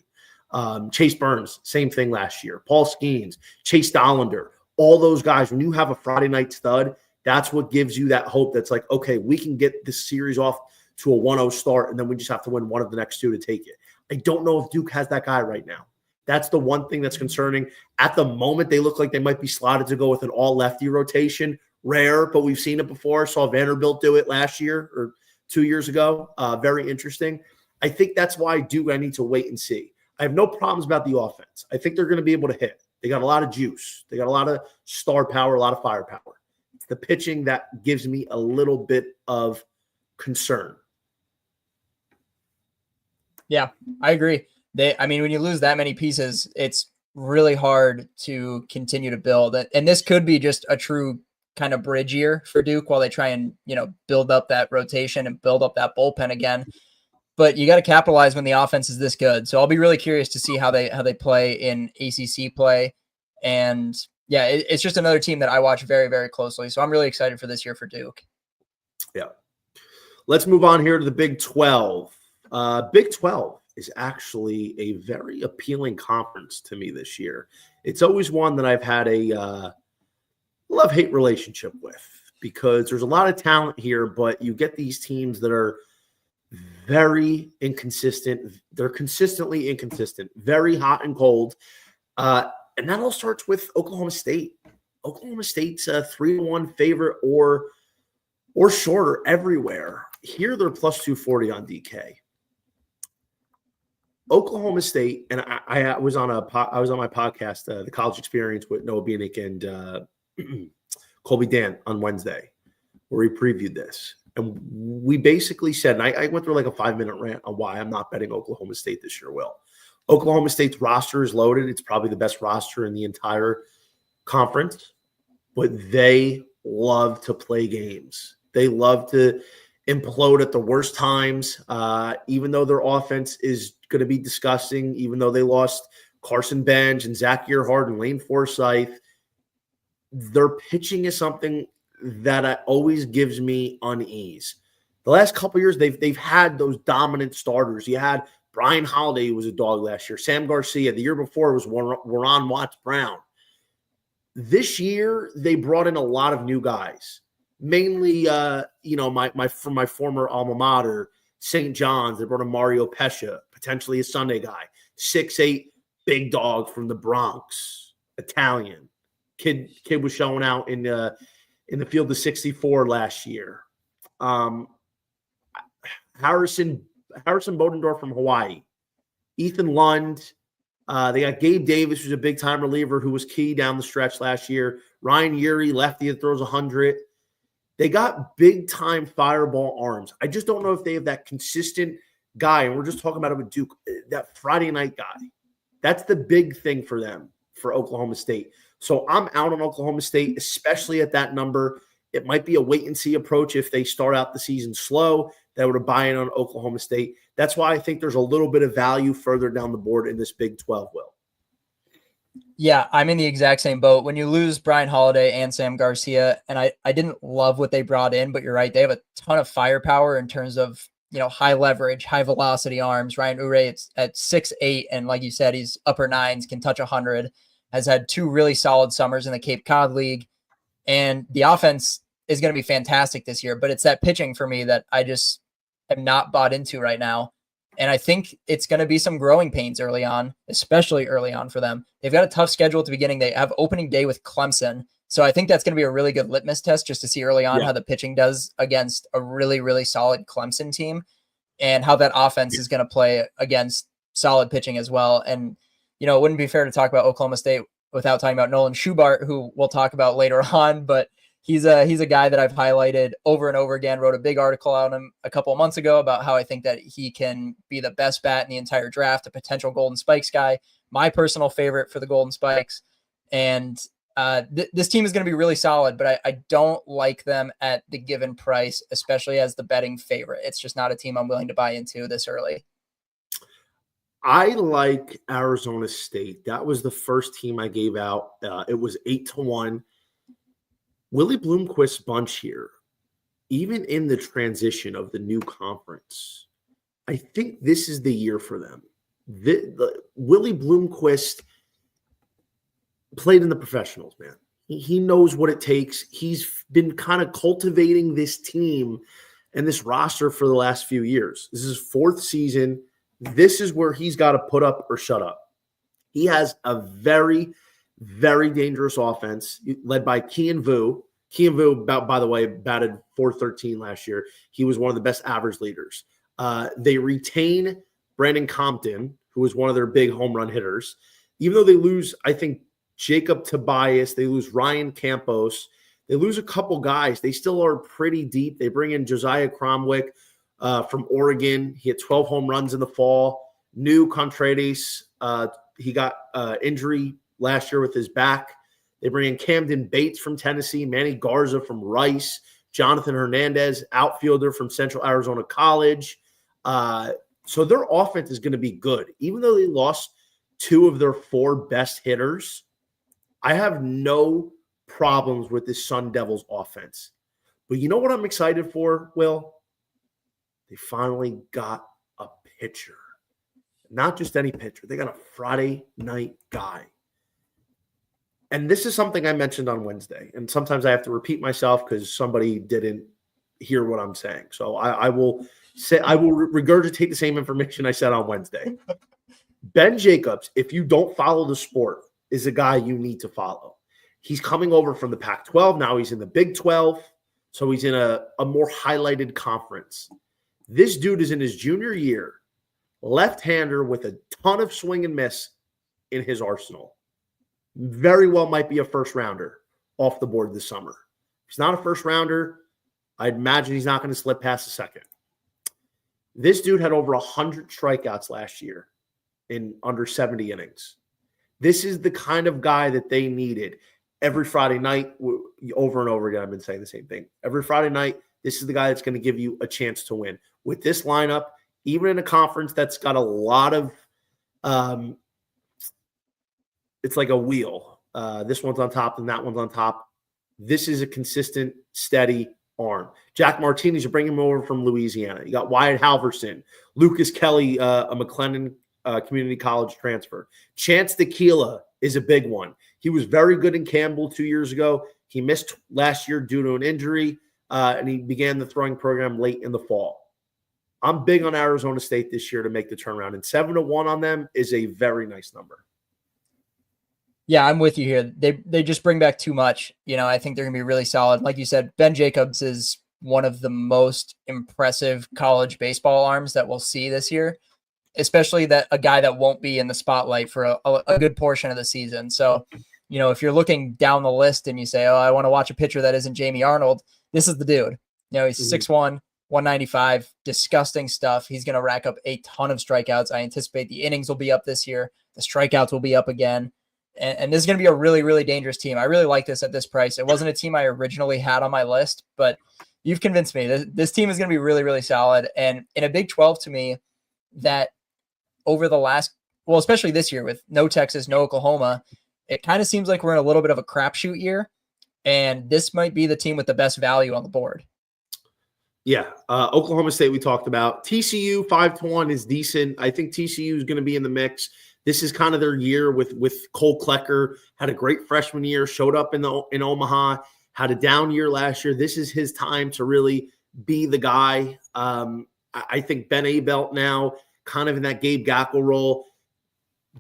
A: Chase Burns, same thing last year. Paul Skeens, Chase Dollander, all those guys, when you have a Friday night stud, that's what gives you that hope that's like, okay, we can get this series off to a 1-0 start, and then we just have to win one of the next two to take it. I don't know if Duke has that guy right now. That's the one thing that's concerning. At the moment, they look like they might be slotted to go with an all-lefty rotation. Rare, but we've seen it before. Saw Vanderbilt do it last year or 2 years ago. Very interesting. I think that's why Duke, I need to wait and see. I have no problems about the offense. I think they're going to be able to hit. They got a lot of juice. They got a lot of star power, a lot of firepower. It's the pitching that gives me a little bit of concern.
B: Yeah, I agree. When you lose that many pieces, it's really hard to continue to build. And this could be just a true kind of bridge year for Duke while they try and, build up that rotation and build up that bullpen again. But you got to capitalize when the offense is this good. So I'll be really curious to see how they play in ACC play. And yeah, it's just another team that I watch very, very closely. So I'm really excited for this year for Duke.
A: Yeah. Let's move on here to the Big 12. Big 12 is actually a very appealing conference to me this year. It's always one that I've had a love-hate relationship with because there's a lot of talent here, but you get these teams that are very inconsistent. They're consistently inconsistent, very hot and cold. And that all starts with Oklahoma State. Oklahoma State's a 3-1 favorite or shorter everywhere. Here they're plus 240 on DK. Oklahoma State, and I was on my podcast, The College Experience, with Noah Bieniek and Colby Dant on Wednesday, where we previewed this. And we basically said, and I went through like a 5-minute rant on why I'm not betting Oklahoma State this year, Will. Oklahoma State's roster is loaded. It's probably the best roster in the entire conference, but they love to play games. They love to implode at the worst times, even though their offense is going to be disgusting, even though they lost Carson Bench and Zach Earhart and Lane Forsythe. Their pitching is something that always gives me unease. The last couple of years, they've had those dominant starters. You had Brian Holiday, who was a dog last year. Sam Garcia. The year before was Warren Watts-Brown. This year, they brought in a lot of new guys, mainly, from my former alma mater, St. John's. They brought in Mario Pescia, potentially a Sunday guy, 6'8", big dog from the Bronx, Italian. Kid was showing out in the field of 64 last year. Harrison Bodendorf from Hawaii, Ethan Lund. They got Gabe Davis, who's a big-time reliever who was key down the stretch last year. Ryan Urey, lefty that throws 100. They got big-time fireball arms. I just don't know if they have that consistent guy, and we're just talking about it with Duke, that Friday night guy. That's the big thing for them, for Oklahoma State. So I'm out on Oklahoma State, especially at that number. It might be a wait-and-see approach if they start out the season slow. That would buy in on Oklahoma State. That's why I think there's a little bit of value further down the board in this Big 12, Will.
B: Yeah, I'm in the exact same boat. When you lose Brian Holiday and Sam Garcia, and I didn't love what they brought in, but you're right. They have a ton of firepower in terms of, high leverage, high velocity arms. Ryan Urey, it's at 6'8", and like you said, he's upper nines, can touch 100, has had 2 really solid summers in the Cape Cod League. And the offense is going to be fantastic this year, but it's that pitching for me that I just am not bought into right now. And I think it's going to be some growing pains early on, especially early on for them. They've got a tough schedule at the beginning. They have opening day with Clemson. So I think that's going to be a really good litmus test just to see early on how the pitching does against a really, really solid Clemson team and how that offense is going to play against solid pitching as well. And, it wouldn't be fair to talk about Oklahoma State without talking about Nolan Schubart, who we'll talk about later on, but he's a guy that I've highlighted over and over again. Wrote a big article on him a couple of months ago about how I think that he can be the best bat in the entire draft, a potential Golden Spikes guy, my personal favorite for the Golden Spikes. And this team is going to be really solid, but I don't like them at the given price, especially as the betting favorite. It's just not a team I'm willing to buy into this early.
A: I like Arizona State. That was the first team I gave out. It was 8-1. Willie Bloomquist's bunch here, even in the transition of the new conference, I think this is the year for them. Willie Bloomquist played in the professionals, man. He knows what it takes. He's been kind of cultivating this team and this roster for the last few years. This is his 4th season. This is where he's got to put up or shut up. He has a very, very dangerous offense led by Kian Vu. Kian Vu, by the way, batted .413 last year. He was one of the best average leaders. They retain Brandon Compton, who was one of their big home run hitters. Even though they lose, I think, Jacob Tobias, they lose Ryan Campos, they lose a couple guys. They still are pretty deep. They bring in Josiah Cromwick from Oregon. He had 12 home runs in the fall. New Contreras, he got injury last year with his back. They bring in Camden Bates from Tennessee, Manny Garza from Rice, Jonathan Hernandez, outfielder from Central Arizona College. So their offense is going to be good. Even though they lost 2 of their 4 best hitters, I have no problems with this Sun Devils offense. But you know what I'm excited for, Will? They finally got a pitcher. Not just any pitcher. They got a Friday night guy. And this is something I mentioned on Wednesday. And sometimes I have to repeat myself because somebody didn't hear what I'm saying. So I will regurgitate the same information I said on Wednesday. Ben Jacobs, if you don't follow the sport, is a guy you need to follow. He's coming over from the Pac-12. Now he's in the Big 12. So he's in a more highlighted conference. This dude is in his junior year, left-hander with a ton of swing and miss in his arsenal. Very well might be a first-rounder off the board this summer. If he's not a first-rounder, I'd imagine he's not going to slip past the second. This dude had over 100 strikeouts last year in under 70 innings. This is the kind of guy that they needed. Every Friday night, over and over again, I've been saying the same thing. Every Friday night, this is the guy that's going to give you a chance to win. With this lineup, even in a conference that's got a lot of it's like a wheel. This one's on top and that one's on top. This is a consistent, steady arm. Jack Martinez, you bring him over from Louisiana. You got Wyatt Halverson, Lucas Kelly, a McLennan Community College transfer. Chance Tequila is a big one. He was very good in Campbell 2 years ago. He missed last year due to an injury, and he began the throwing program late in the fall. I'm big on Arizona State this year to make the turnaround, and 7-1 on them is a very nice number.
B: Yeah, I'm with you here. They just bring back too much. I think they're going to be really solid. Like you said, Ben Jacobs is one of the most impressive college baseball arms that we'll see this year, especially that a guy that won't be in the spotlight for a good portion of the season. So, if you're looking down the list and you say, oh, I want to watch a pitcher that isn't Jamie Arnold, this is the dude. He's 6'1", 195, disgusting stuff. He's going to rack up a ton of strikeouts. I anticipate the innings will be up this year. The strikeouts will be up again. And this is going to be a really, really dangerous team. I really like this at this price. It wasn't a team I originally had on my list, but you've convinced me. This team is going to be really, really solid. And in a Big 12, to me, that over the last, well, especially this year with no Texas, no Oklahoma, it kind of seems like we're in a little bit of a crapshoot year. And this might be the team with the best value on the board.
A: Yeah. Oklahoma State we talked about. TCU 5-1 is decent. I think TCU is going to be in the mix. This is kind of their year with Cole Klecker. Had a great freshman year, showed up in Omaha, had a down year last year. This is his time to really be the guy. I think Ben Abelt now, kind of in that Gabe Gackel role.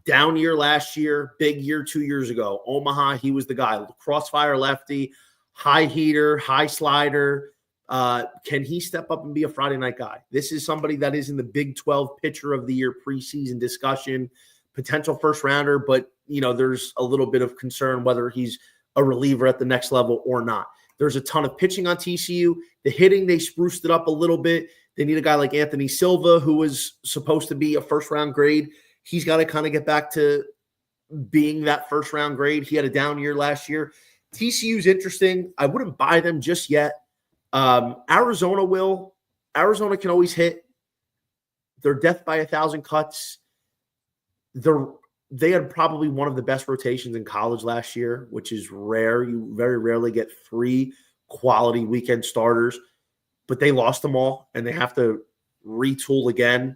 A: Down year last year, big year 2 years ago. Omaha, he was the guy. Crossfire lefty, high heater, high slider. Can he step up and be a Friday night guy? This is somebody that is in the Big 12 Pitcher of the Year preseason discussion. Potential first rounder, but there's a little bit of concern whether he's a reliever at the next level or not. There's a ton of pitching on TCU. The hitting, they spruced it up a little bit. They need a guy like Anthony Silva, who was supposed to be a first round grade. He's got to kind of get back to being that first round grade. He had a down year last year. TCU's interesting. I wouldn't buy them just yet. Arizona can always hit. They're death by 1,000 cuts. They had probably one of the best rotations in college last year, which is rare. You very rarely get 3 quality weekend starters, but they lost them all and they have to retool again.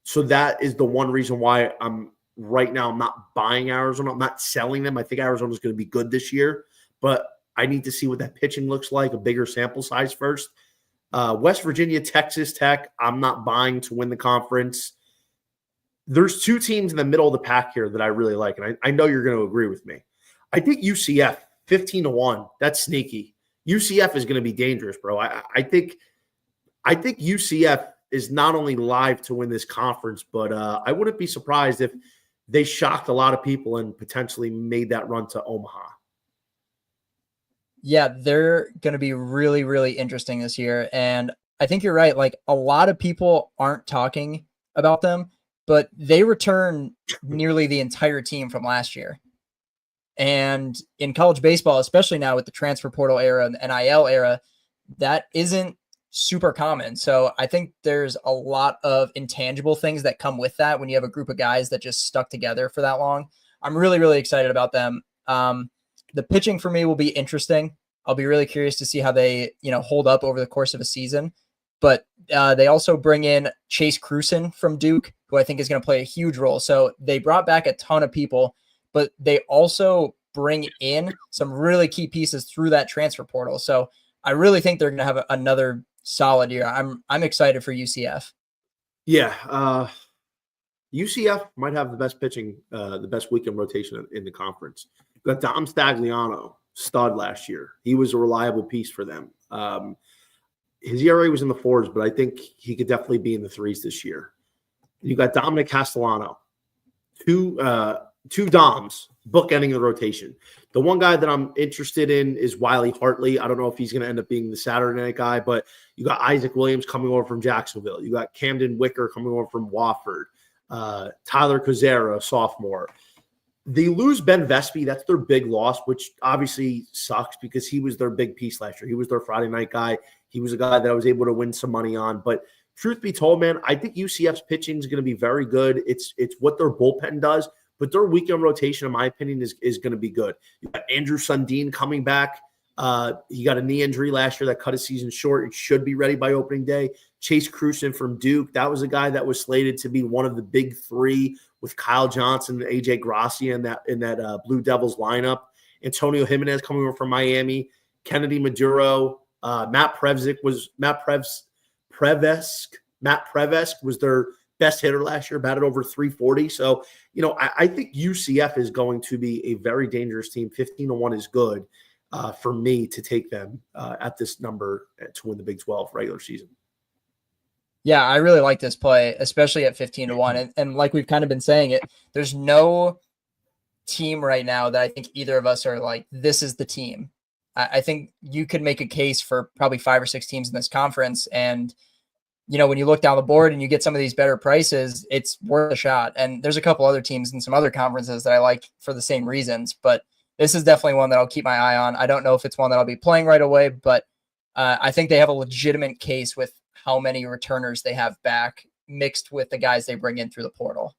A: So that is the one reason why I'm not buying Arizona. I'm not selling them. I think Arizona is going to be good this year, but I need to see what that pitching looks like, a bigger sample size first. West Virginia, Texas Tech, I'm not buying to win the conference. There's 2 teams in the middle of the pack here that I really like, and I know you're going to agree with me. I think UCF, 15-1, that's sneaky. UCF is going to be dangerous, bro. I think UCF is not only live to win this conference, but I wouldn't be surprised if they shocked a lot of people and potentially made that run to Omaha.
B: Yeah, they're going to be really, really interesting this year. And I think you're right. Like, a lot of people aren't talking about them, but they return nearly the entire team from last year. And in college baseball, especially now with the transfer portal era and the NIL era, that isn't super common. So I think there's a lot of intangible things that come with that when you have a group of guys that just stuck together for that long. I'm really, really excited about them. The pitching for me will be interesting. I'll be really curious to see how they, hold up over the course of a season. But they also bring in Chase Cruson from Duke, who I think is going to play a huge role. So they brought back a ton of people, but they also bring in some really key pieces through that transfer portal. So I really think they're going to have another solid year. I'm excited for UCF.
A: Yeah, UCF might have the best pitching, the best weekend rotation in the conference. You got Dom Stagliano, stud last year. He was a reliable piece for them. His ERA was in the 4s, but I think he could definitely be in the 3s this year. You got Dominic Castellano, 2 two Doms bookending the rotation. The one guy that I'm interested in is Wiley Hartley. I don't know if he's going to end up being the Saturday night guy, but you got Isaac Williams coming over from Jacksonville. You got Camden Wicker coming over from Wofford. Tyler Kozera, sophomore. They lose Ben Vespi. That's their big loss, which obviously sucks because he was their big piece last year. He was their Friday night guy. He was a guy that I was able to win some money on. But truth be told, man, I think UCF's pitching is going to be very good. It's what their bullpen does, but their weekend rotation, in my opinion, is going to be good. You got Andrew Sundin coming back. He got a knee injury last year that cut his season short. It should be ready by opening day. Chase Cruson from Duke. That was a guy that was slated to be one of the big three with Kyle Johnson and AJ Gracia in that Blue Devils lineup. Antonio Jimenez coming over from Miami. Kennedy Maduro. Matt Prevesque was their best hitter last year, batted over 340. So, I think UCF is going to be a very dangerous team. 15-1 is good for me to take them at this number to win the Big 12 regular season.
B: Yeah, I really like this play, especially at 15-1. And like we've kind of been saying there's no team right now that I think either of us are like, this is the team. I think you could make a case for probably 5 or 6 teams in this conference. And, when you look down the board and you get some of these better prices, it's worth a shot. And there's a couple other teams in some other conferences that I like for the same reasons, but this is definitely one that I'll keep my eye on. I don't know if it's one that I'll be playing right away, but I think they have a legitimate case with how many returners they have back mixed with the guys they bring in through the portal.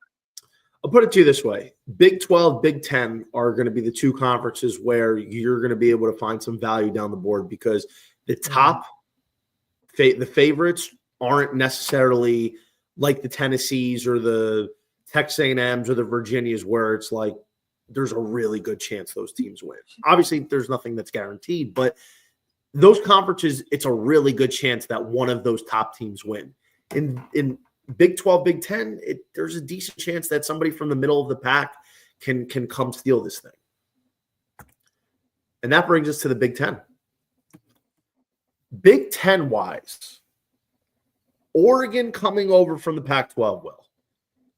A: I'll put it to you this way. Big 12, Big 10 are going to be the two conferences where you're going to be able to find some value down the board because the top, the favorites aren't necessarily like the Tennessees or the Texas A&Ms or the Virginias where it's like there's a really good chance those teams win. Obviously, there's nothing that's guaranteed, but those conferences, it's a really good chance that one of those top teams win. In Big 12, Big 10, there's a decent chance that somebody from the middle of the pack can come steal this thing. And that brings us to the Big 10. Big 10 wise, Oregon coming over from the Pac-12 will.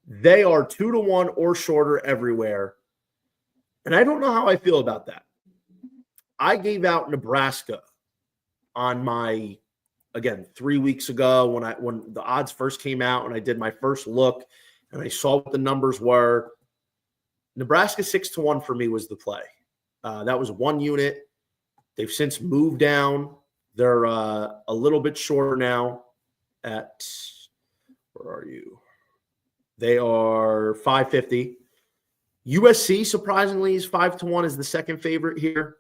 A: They are 2-1 or shorter everywhere. And I don't know how I feel about that. I gave out Nebraska on my, again, 3 weeks ago when the odds first came out and I did my first look and I saw what the numbers were. Nebraska 6-1 for me was the play. That was one unit. They've since moved down. They're a little bit shorter now at, where are you? They are 550. USC, surprisingly, is 5-1 is the second favorite here.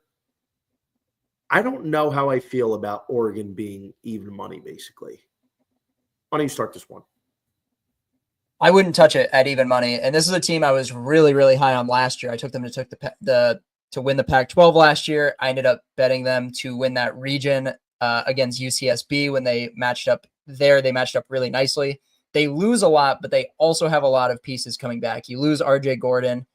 A: I don't know how I feel about Oregon being even money, basically. Why don't you start this one?
B: I wouldn't touch it at even money. And this is a team I was really, really high on last year. I took them to win the Pac-12 last year. I ended up betting them to win that region against UCSB when they matched up there. They matched up really nicely. They lose a lot, but they also have a lot of pieces coming back. You lose RJ Gordon,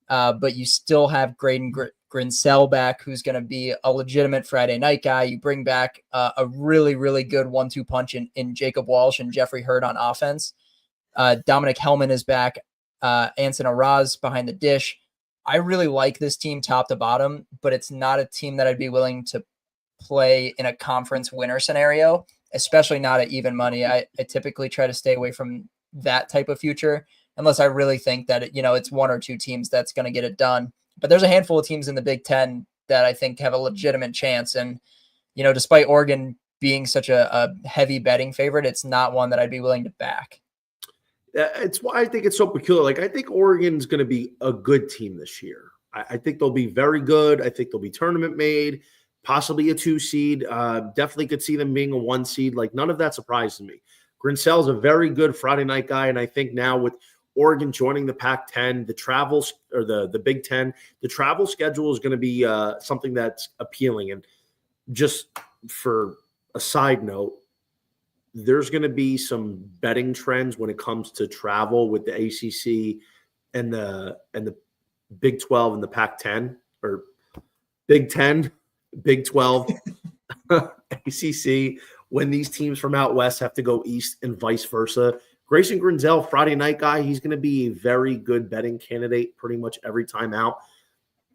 B: but you still have Graydon Grinsell back, who's going to be a legitimate Friday night guy. You bring back a really, really good 1-2 punch in Jacob Walsh and Jeffrey Hurd on offense. Dominic Hellman is back. Anson Araz behind the dish. I really like this team top to bottom, but it's not a team that I'd be willing to play in a conference winner scenario, especially not at even money. I typically try to stay away from that type of future unless I really think that, it's one or two teams that's going to get it done. But there's a handful of teams in the Big Ten that I think have a legitimate chance. And, despite Oregon being such a heavy betting favorite, it's not one that I'd be willing to back.
A: It's why I think it's so peculiar. Like, I think Oregon's going to be a good team this year. I think they'll be very good. I think they'll be tournament made, possibly a 2 seed. Definitely could see them being a 1 seed. Like, none of that surprises me. Grinsell's a very good Friday night guy. And I think now with Oregon joining the Pac-10, the travels or the Big Ten, the travel schedule is going to be something that's appealing. And just for a side note, there's going to be some betting trends when it comes to travel with the ACC and the Big 12 and the Pac-10, or Big 10, Big 12, ACC. When these teams from out west have to go east and vice versa, Grayson Grinzel, Friday night guy, he's going to be a very good betting candidate pretty much every time out.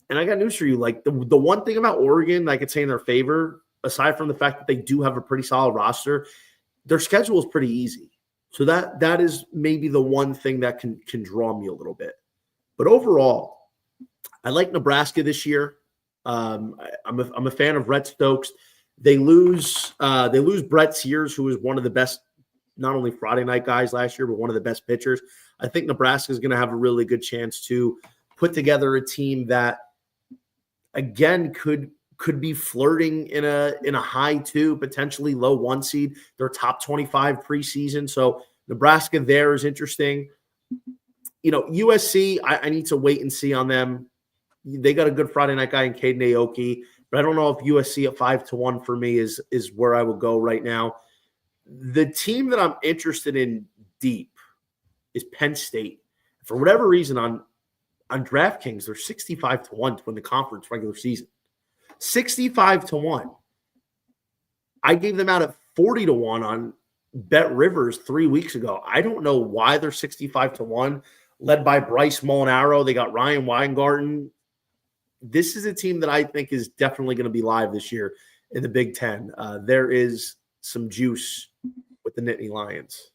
A: And I got news for you. Like the one thing about Oregon I could say in their favor, aside from the fact that they do have a pretty solid roster, their schedule is pretty easy. So that is maybe the one thing that can draw me a little bit. But overall, I like Nebraska this year. I'm a fan of Rhett Stokes. They lose Brett Sears, who was one of the best, not only Friday night guys last year, but one of the best pitchers. I think Nebraska is going to have a really good chance to put together a team that, again, could be flirting in a high 2, potentially low 1 seed. They're top 25 preseason. So Nebraska there is interesting. USC, I need to wait and see on them. They got a good Friday night guy in Caden Aoki, but I don't know if USC at 5-1 for me is where I would go right now. The team that I'm interested in deep is Penn State. For whatever reason, on DraftKings, they're 65-1 to win the conference regular season. 65-1. I gave them out at 40-1 on Bet Rivers 3 weeks ago. I don't know why they're 65-1, led by Bryce Molinaro. They got Ryan Weingarten. This is a team that I think is definitely going to be live this year in the Big Ten. There is some juice with the Nittany Lions.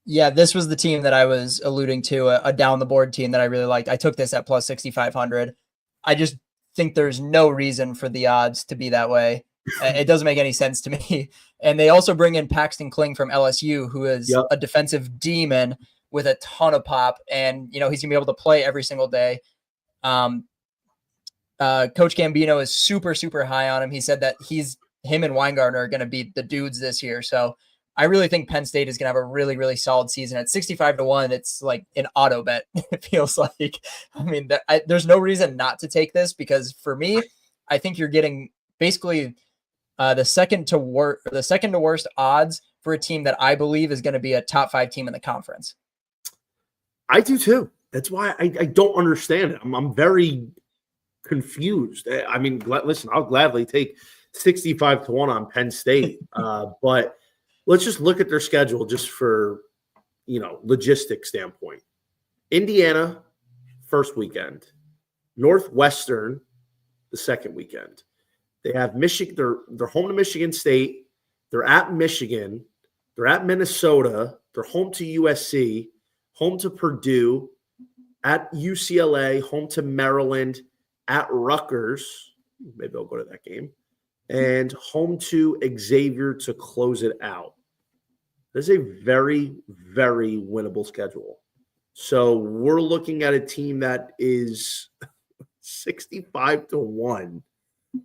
B: Yeah, this was the team that I was alluding to, a down-the-board team that I really liked. I took this at plus 6,500. I just think there's no reason for the odds to be that way. It doesn't make any sense to me. And they also bring in Paxton Kling from LSU, who is a defensive demon with a ton of pop. And, he's going to be able to play every single day. Coach Gambino is super, super high on him. He said that him and Weingarten are going to be the dudes this year. So I really think Penn State is going to have a really, really solid season. At 65-1, it's like an auto bet. It feels like. I mean, there's no reason not to take this, because for me, I think you're getting basically the second to worst odds for a team that I believe is going to be a top 5 team in the conference.
A: I do too. That's why I don't understand it. I'm very confused. I mean, listen, I'll gladly take 65-1 on Penn State, but let's just look at their schedule just for, logistics standpoint. Indiana, first weekend. Northwestern, the second weekend. They have Michigan. They're home to Michigan State. They're at Michigan. They're at Minnesota. They're home to USC. Home to Purdue. At UCLA. Home to Maryland. At Rutgers. Maybe I'll go to that game. And home to Xavier to close it out. This is a very, very winnable schedule. So we're looking at a team that is 65-1,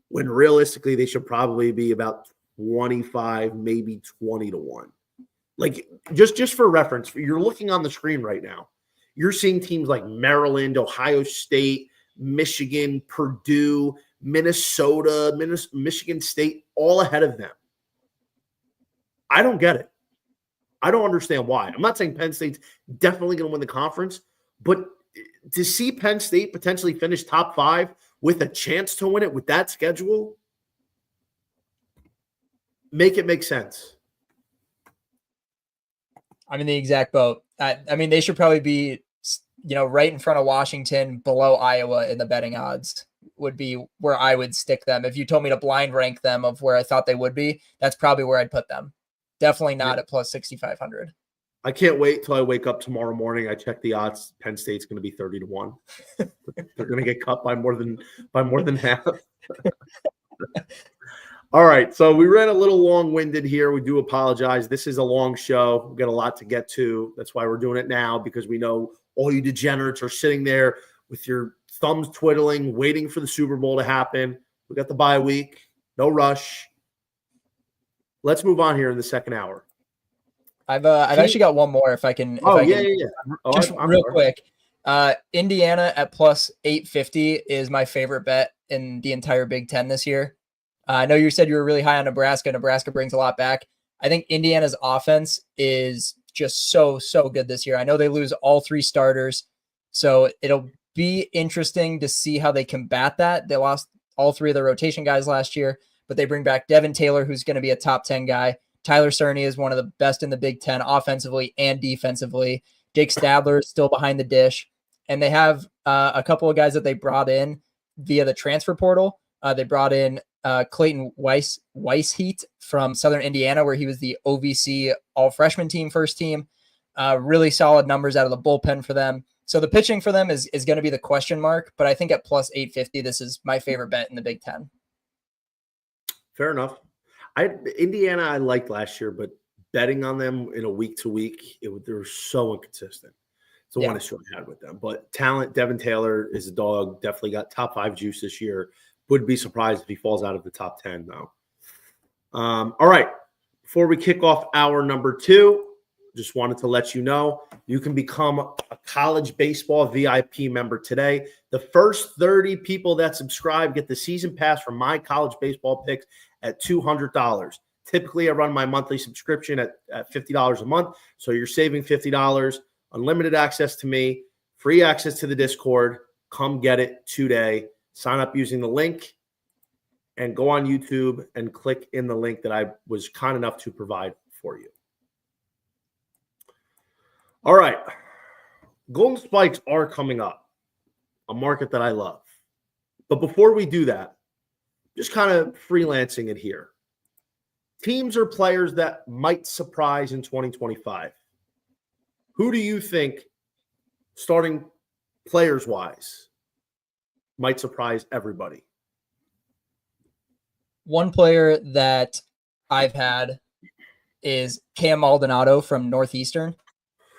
A: when realistically they should probably be about 25, maybe 20-1. Like, just for reference, you're looking on the screen right now. You're seeing teams like Maryland, Ohio State, Michigan, Purdue, Minnesota, Michigan State, all ahead of them. I don't get it. I don't understand why. I'm not saying Penn State's definitely going to win the conference, but to see Penn State potentially finish top 5 with a chance to win it with that schedule, make it make sense.
B: I'm in the exact boat. I mean, they should probably be, right in front of Washington, below Iowa in the betting odds would be where I would stick them. If you told me to blind rank them of where I thought they would be, that's probably where I'd put them. Definitely not at plus 6,500.
A: I can't wait till I wake up tomorrow morning. I check the odds. Penn State's going to be 30-1. They're going to get cut by more than half. All right. So we ran a little long-winded here. We do apologize. This is a long show. We've got a lot to get to. That's why we're doing it now, because we know all you degenerates are sitting there with your thumbs twiddling, waiting for the Super Bowl to happen. We got the bye week. No rush. Let's move on here in the second hour.
B: I've actually got one more if I can. Just real quick. Indiana at plus 850 is my favorite bet in the entire Big Ten this year. I know you said you were really high on Nebraska. Nebraska brings a lot back. I think Indiana's offense is just so good this year. I know they lose all 3 starters, so it'll be interesting to see how they combat that. They lost all 3 of their rotation guys last year, but they bring back Devin Taylor, who's going to be a top 10 guy. Tyler Cerny is one of the best in the Big Ten offensively and defensively. Jake Stadler is still behind the dish. And they have a couple of guys that they brought in via the transfer portal. They brought in Clayton Weisheet from Southern Indiana, where he was the OVC all-freshman team, first team. Really solid numbers out of the bullpen for them. So the pitching for them is going to be the question mark, but I think at plus 850, this is my favorite bet in the Big Ten.
A: Fair enough. Indiana I liked last year, but betting on them in a week-to-week, they were so inconsistent. It's the one issue I had with them. But talent, Devin Taylor is a dog. Definitely got top 5 juice this year. Wouldn't be surprised if he falls out of the top 10, though. All right. Before we kick off hour number 2, just wanted to let you know you can become a college baseball VIP member today. The first 30 people that subscribe get the season pass for my college baseball picks at $200. Typically, I run my monthly subscription at $50 a month. So you're saving $50, unlimited access to me, free access to the Discord. Come get it today. Sign up using the link and go on YouTube and click in the link that I was kind enough to provide for you. All right. Golden Spikes are coming up, a market that I love. But before we do that, just kind of freelancing it here. Teams or players that might surprise in 2025. Who do you think, starting players-wise, might surprise everybody?
B: One player that I've had is Cam Maldonado from Northeastern.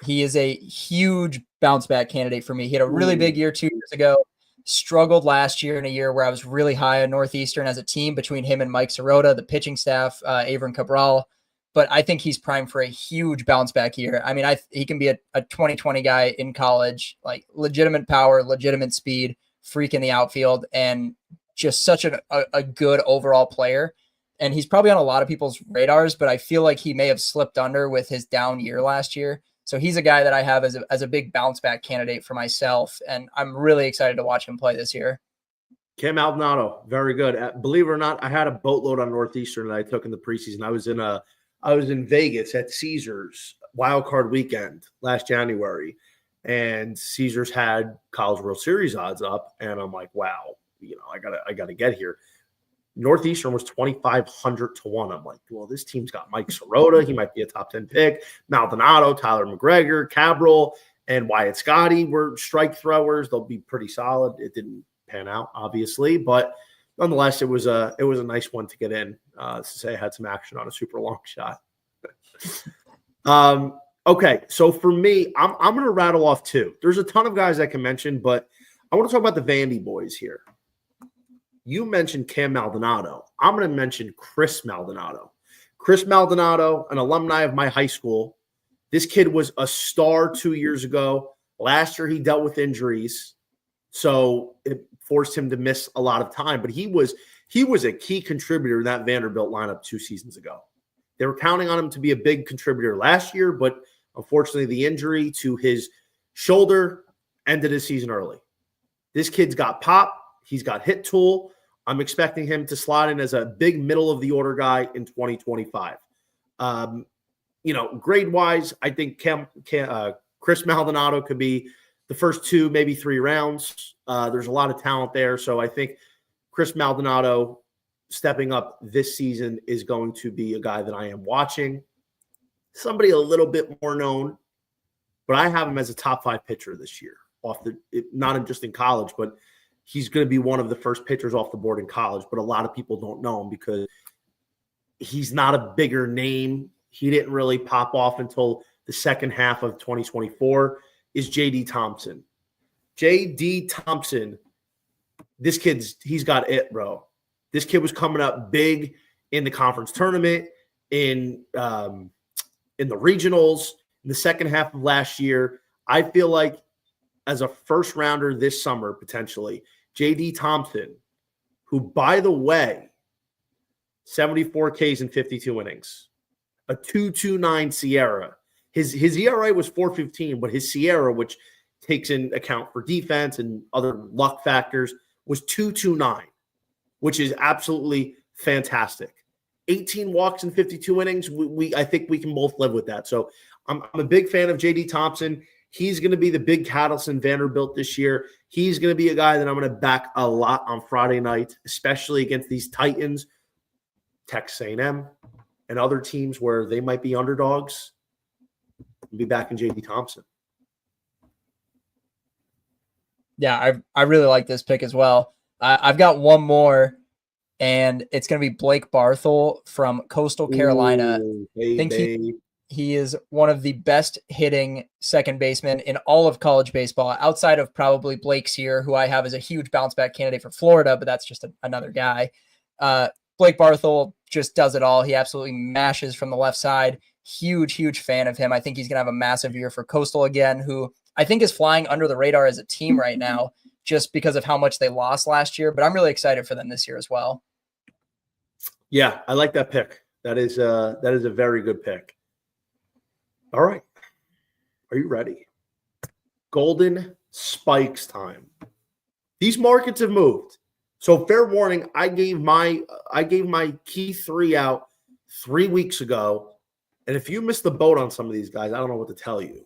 B: He is a huge bounce back candidate for me. He had a really big year 2 years ago, struggled last year in a year where I was really high on Northeastern as a team between him and Mike Sirota, the pitching staff, Avron Cabral. But I think he's primed for a huge bounce back year. I mean, he can be a 2020 guy in college, like legitimate power, legitimate speed, freak in the outfield, and just such a good overall player. And he's probably on a lot of people's radars, but I feel like he may have slipped under with his down year last year. So he's a guy that I have as a big bounce back candidate for myself, and I'm really excited to watch him play this year.
A: Cam Maldonado, very good. Believe it or not, I had a boatload on Northeastern that I took in the preseason. I was in Vegas at Caesars Wild Card Weekend last January, and Caesars had College World Series odds up, and I'm like, wow, I gotta get here. Northeastern was 2,500 to 1. I'm like, well, this team's got Mike Sirota. He might be a top 10 pick. Maldonado, Tyler McGregor, Cabral, and Wyatt Scotty were strike throwers. They'll be pretty solid. It didn't pan out, obviously, but nonetheless, it was a nice one to get in. To say I had some action on a super long shot. Okay, so for me, I'm going to rattle off 2. There's a ton of guys I can mention, but I want to talk about the Vandy boys here. You mentioned Cam Maldonado. I'm going to mention Chris Maldonado. Chris Maldonado, an alumni of my high school. This kid was a star 2 years ago. Last year, he dealt with injuries, so it forced him to miss a lot of time. But he was a key contributor in that Vanderbilt lineup 2 seasons ago. They were counting on him to be a big contributor last year, but unfortunately, the injury to his shoulder ended his season early. This kid's got pop. He's got hit tool. I'm expecting him to slot in as a big middle-of-the-order guy in 2025. Grade-wise, I think Chris Maldonado could be the first 2, maybe 3 rounds. There's a lot of talent there, so I think Chris Maldonado stepping up this season is going to be a guy that I am watching. Somebody a little bit more known, but I have him as a top 5 pitcher this year. Not just in college, but he's going to be one of the first pitchers off the board in college, but a lot of people don't know him because he's not a bigger name. He didn't really pop off until the second half of 2024, is J.D. Thompson. J.D. Thompson, he's got it, bro. This kid was coming up big in the conference tournament, in the regionals, in the second half of last year. I feel like as a first rounder this summer, potentially, J.D. Thompson, who, by the way, 74 Ks in 52 innings, a 2.29 Sierra. His ERA was 4.15, but his Sierra, which takes in account for defense and other luck factors, was 2.29, which is absolutely fantastic. 18 walks in 52 innings, I think we can both live with that. So I'm a big fan of J.D. Thompson. He's going to be the big catalyst in Vanderbilt this year. He's going to be a guy that I'm going to back a lot on Friday night, especially against these Titans, Texas A&M, and other teams where they might be underdogs. I'll be back in J.D. Thompson.
B: Yeah, I really like this pick as well. I've got one more, and it's going to be Blake Barthel from Coastal Carolina.
A: Ooh,
B: I think he is one of the best hitting second basemen in all of college baseball, outside of probably Blake Sear, who I have as a huge bounce back candidate for Florida, but that's just another guy. Blake Barthel just does it all. He absolutely mashes from the left side. Huge fan of him. I think he's going to have a massive year for Coastal again, who I think is flying under the radar as a team right now just because of how much they lost last year. But I'm really excited for them this year as well.
A: Yeah, I like that pick. That is a very good pick. All right. Are you ready? Golden Spikes time. These markets have moved. So fair warning, I gave my key 3 out 3 weeks ago. And if you missed the boat on some of these guys, I don't know what to tell you.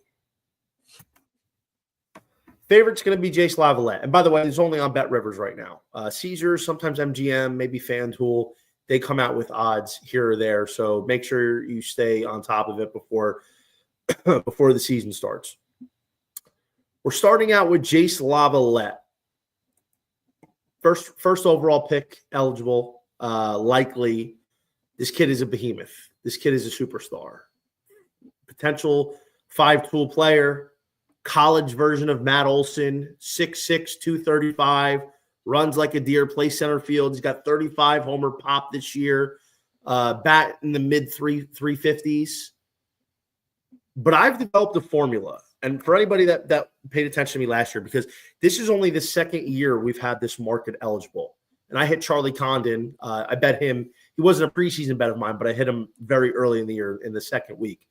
A: Favorite's going to be Jace Lavalette. And by the way, it's only on Bet Rivers right now. Caesars, sometimes MGM, maybe FanDuel. They come out with odds here or there. So make sure you stay on top of it before the season starts. We're starting out with Jace Lavalette. First overall pick eligible, likely. This kid is a behemoth. This kid is a superstar. Potential 5-tool player, college version of Matt Olson, 6'6", 235, runs like a deer, plays center field. He's got 35 homer pop this year, bat in the mid 350s. But I've developed a formula. And for anybody that paid attention to me last year, because this is only the second year we've had this market eligible. And I hit Charlie Condon. I bet him. He wasn't a preseason bet of mine, but I hit him very early in the year in the second week.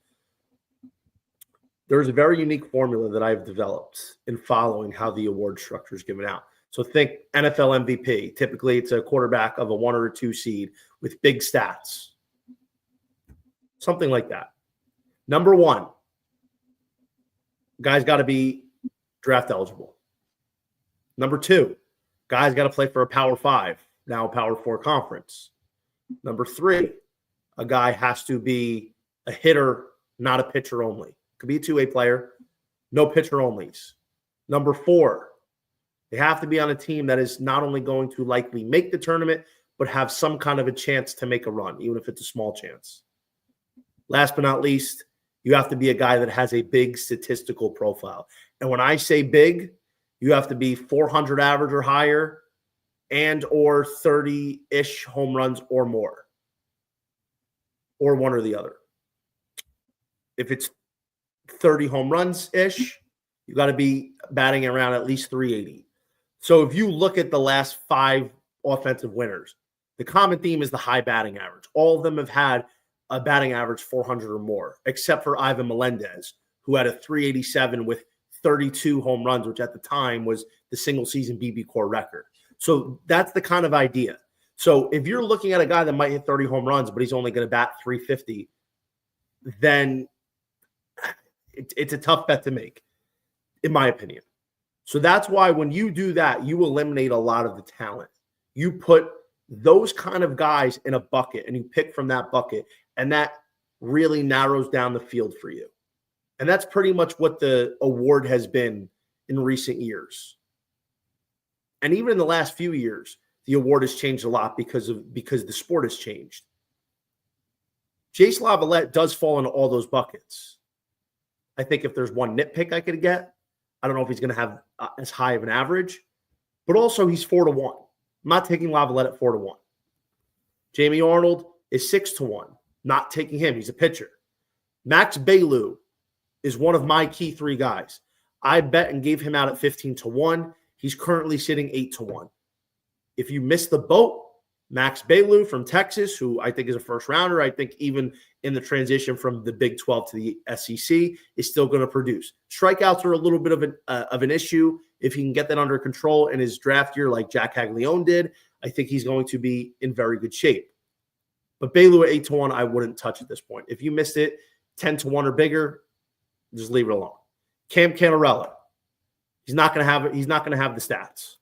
A: There's a very unique formula that I've developed in following how the award structure is given out. So think NFL MVP. Typically, it's a quarterback of a 1 or a 2 seed with big stats. Something like that. Number 1. Guy's got to be draft eligible. Number 2, guy's got to play for a Power 5, now a Power 4 conference. Number 3, a guy has to be a hitter, not a pitcher only. Could be a 2-way player, no pitcher onlys. Number 4, they have to be on a team that is not only going to likely make the tournament, but have some kind of a chance to make a run, even if it's a small chance. Last but not least, you have to be a guy that has a big statistical profile. And when I say big, you have to be 400 average or higher and or 30-ish home runs or more, or one or the other. If it's 30 home runs-ish, you got to be batting around at least 380. So if you look at the last 5 offensive winners, the common theme is the high batting average. All of them have had a batting average 400 or more, except for Ivan Melendez, who had a 387 with 32 home runs, which at the time was the single-season BB Core record. So that's the kind of idea. So if you're looking at a guy that might hit 30 home runs, but he's only going to bat 350, then it's a tough bet to make, in my opinion. So that's why when you do that, you eliminate a lot of the talent. You put those kind of guys in a bucket, and you pick from that bucket, and that really narrows down the field for you. And that's pretty much what the award has been in recent years. And even in the last few years, the award has changed a lot because the sport has changed. Jace Lavalette does fall into all those buckets. I think if there's one nitpick I could get, I don't know if he's going to have as high of an average, but also he's 4-1. I'm not taking Lavalette at 4-1. Jamie Arnold is 6-1. Not taking him. He's a pitcher. Max Bailu is one of my key 3 guys. I bet and gave him out at 15-1. He's currently sitting 8-1. If you miss the boat, Max Bailu from Texas, who I think is a first rounder, I think even in the transition from the Big 12 to the SEC, is still going to produce. Strikeouts are a little bit of an issue. If he can get that under control in his draft year like Jack Haglione did, I think he's going to be in very good shape. But Baylor at 8-1, I wouldn't touch at this point. If you missed it, 10-1 or bigger, just leave it alone. Cam Canarella, he's not going to have it. He's not going to have the stats.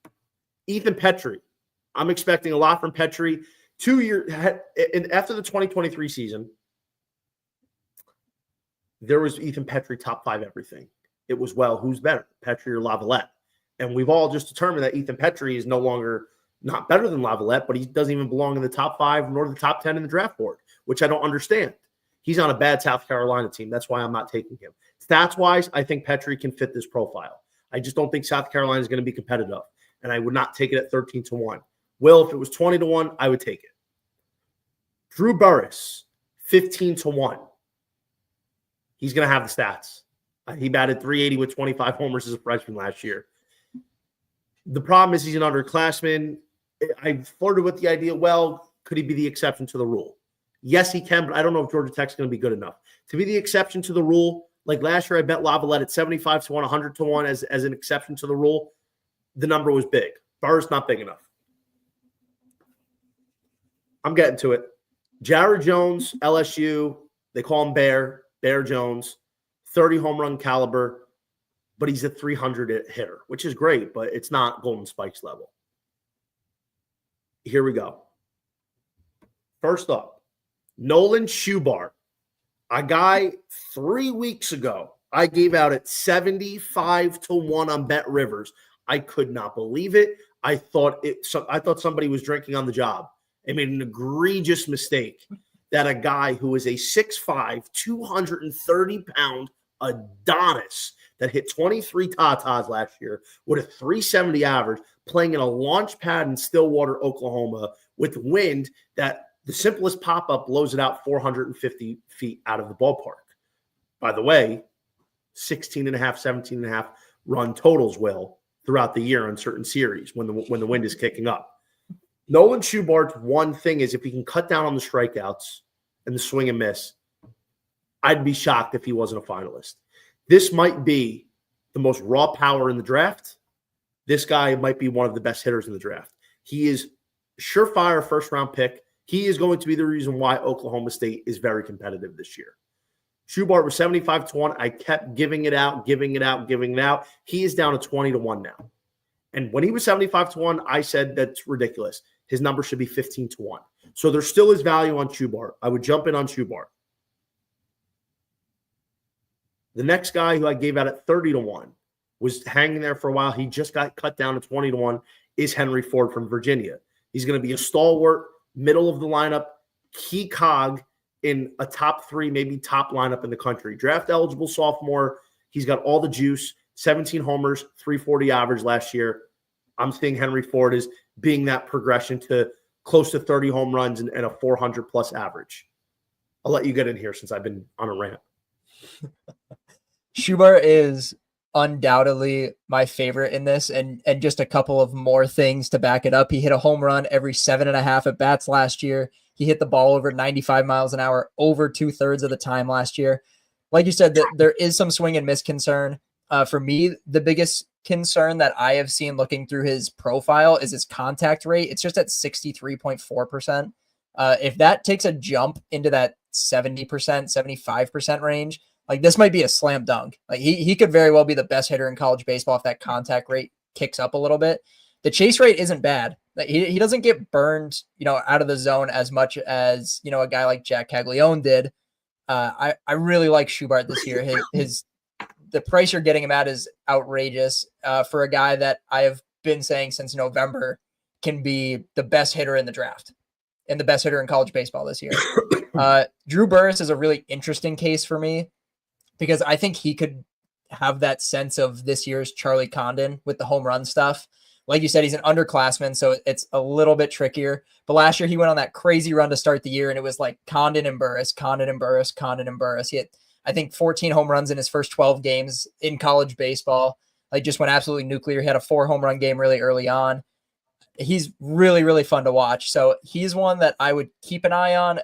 A: Ethan Petrie, I'm expecting a lot from Petrie. 2 years after the 2023 season, there was Ethan Petrie top 5 everything. It was, well, who's better, Petrie or Lavalette? And we've all just determined that Ethan Petrie is no longer not better than Lavalette, but he doesn't even belong in the top 5 nor the top 10 in the draft board, which I don't understand. He's on a bad South Carolina team. That's why I'm not taking him. Stats-wise, I think Petrie can fit this profile. I just don't think South Carolina is going to be competitive, and I would not take it at 13-1. Will, if it was 20-1, I would take it. Drew Burress, 15-1. He's going to have the stats. He batted .380 with 25 homers as a freshman last year. The problem is he's an underclassman. I flirted with the idea, well, could he be the exception to the rule? Yes, he can, but I don't know if Georgia Tech's going to be good enough. To be the exception to the rule, like last year I bet Lavalette at 75-1, 100-1 as an exception to the rule. The number was big. Burr's not big enough. I'm getting to it. Jared Jones, LSU, they call him Bear Jones, 30 home run caliber, but he's a 300 hitter, which is great, but it's not Golden Spikes level. Here we go. First up, Nolan Schubart, a guy 3 weeks ago I gave out at 75-1 on Bet Rivers. I could not believe it. I thought somebody was drinking on the job. I made an egregious mistake that a guy who is a 6'5", 230-pound Adonis that hit 23 tatas last year with a 370 average, playing in a launch pad in Stillwater, Oklahoma, with wind that the simplest pop-up blows it out 450 feet out of the ballpark. By the way, 16.5, 17.5 run totals, Will, throughout the year on certain series when the wind is kicking up. Nolan Schubart's one thing is if he can cut down on the strikeouts and the swing and miss, I'd be shocked if he wasn't a finalist. This might be the most raw power in the draft. This guy might be one of the best hitters in the draft. He is surefire first-round pick. He is going to be the reason why Oklahoma State is very competitive this year. Schubart was 75-1. I kept giving it out. He is down to 20-1 now. And when he was 75-1, I said that's ridiculous. His number should be 15-1. So there still is value on Schubart. I would jump in on Schubart. The next guy who I gave out at 30-1 was hanging there for a while. He just got cut down to 20-1 is Henry Ford from Virginia. He's going to be a stalwart, middle of the lineup, key cog in a top 3, maybe top lineup in the country. Draft eligible sophomore. He's got all the juice, 17 homers, 340 average last year. I'm seeing Henry Ford as being that progression to close to 30 home runs and a 400-plus average. I'll let you get in here since I've been on a rant.
B: Schubart is undoubtedly my favorite in this, and just a couple of more things to back it up. He hit a home run every 7.5 at bats last year. He hit the ball over 95 miles an hour over 2/3 of the time last year. Like you said, that there is some swing and miss concern. For me, the biggest concern that I have seen looking through his profile is his contact rate. It's just at 63.4%. If that takes a jump into that 70%, 75% range, like this might be a slam dunk. Like he could very well be the best hitter in college baseball if that contact rate kicks up a little bit. The chase rate isn't bad. Like he doesn't get burned, out of the zone as much as, a guy like Jack Caglione did. I really like Schubart this year. The price you're getting him at is outrageous for a guy that I have been saying since November can be the best hitter in the draft and the best hitter in college baseball this year. Drew Burress is a really interesting case for me because I think he could have that sense of this year's Charlie Condon with the home run stuff. Like you said, he's an underclassman, so it's a little bit trickier. But last year he went on that crazy run to start the year, and it was like Condon and Burress. He had, I think, 14 home runs in his first 12 games in college baseball. Like just went absolutely nuclear. He had a 4 home run game really early on. He's really, really fun to watch. So he's one that I would keep an eye on.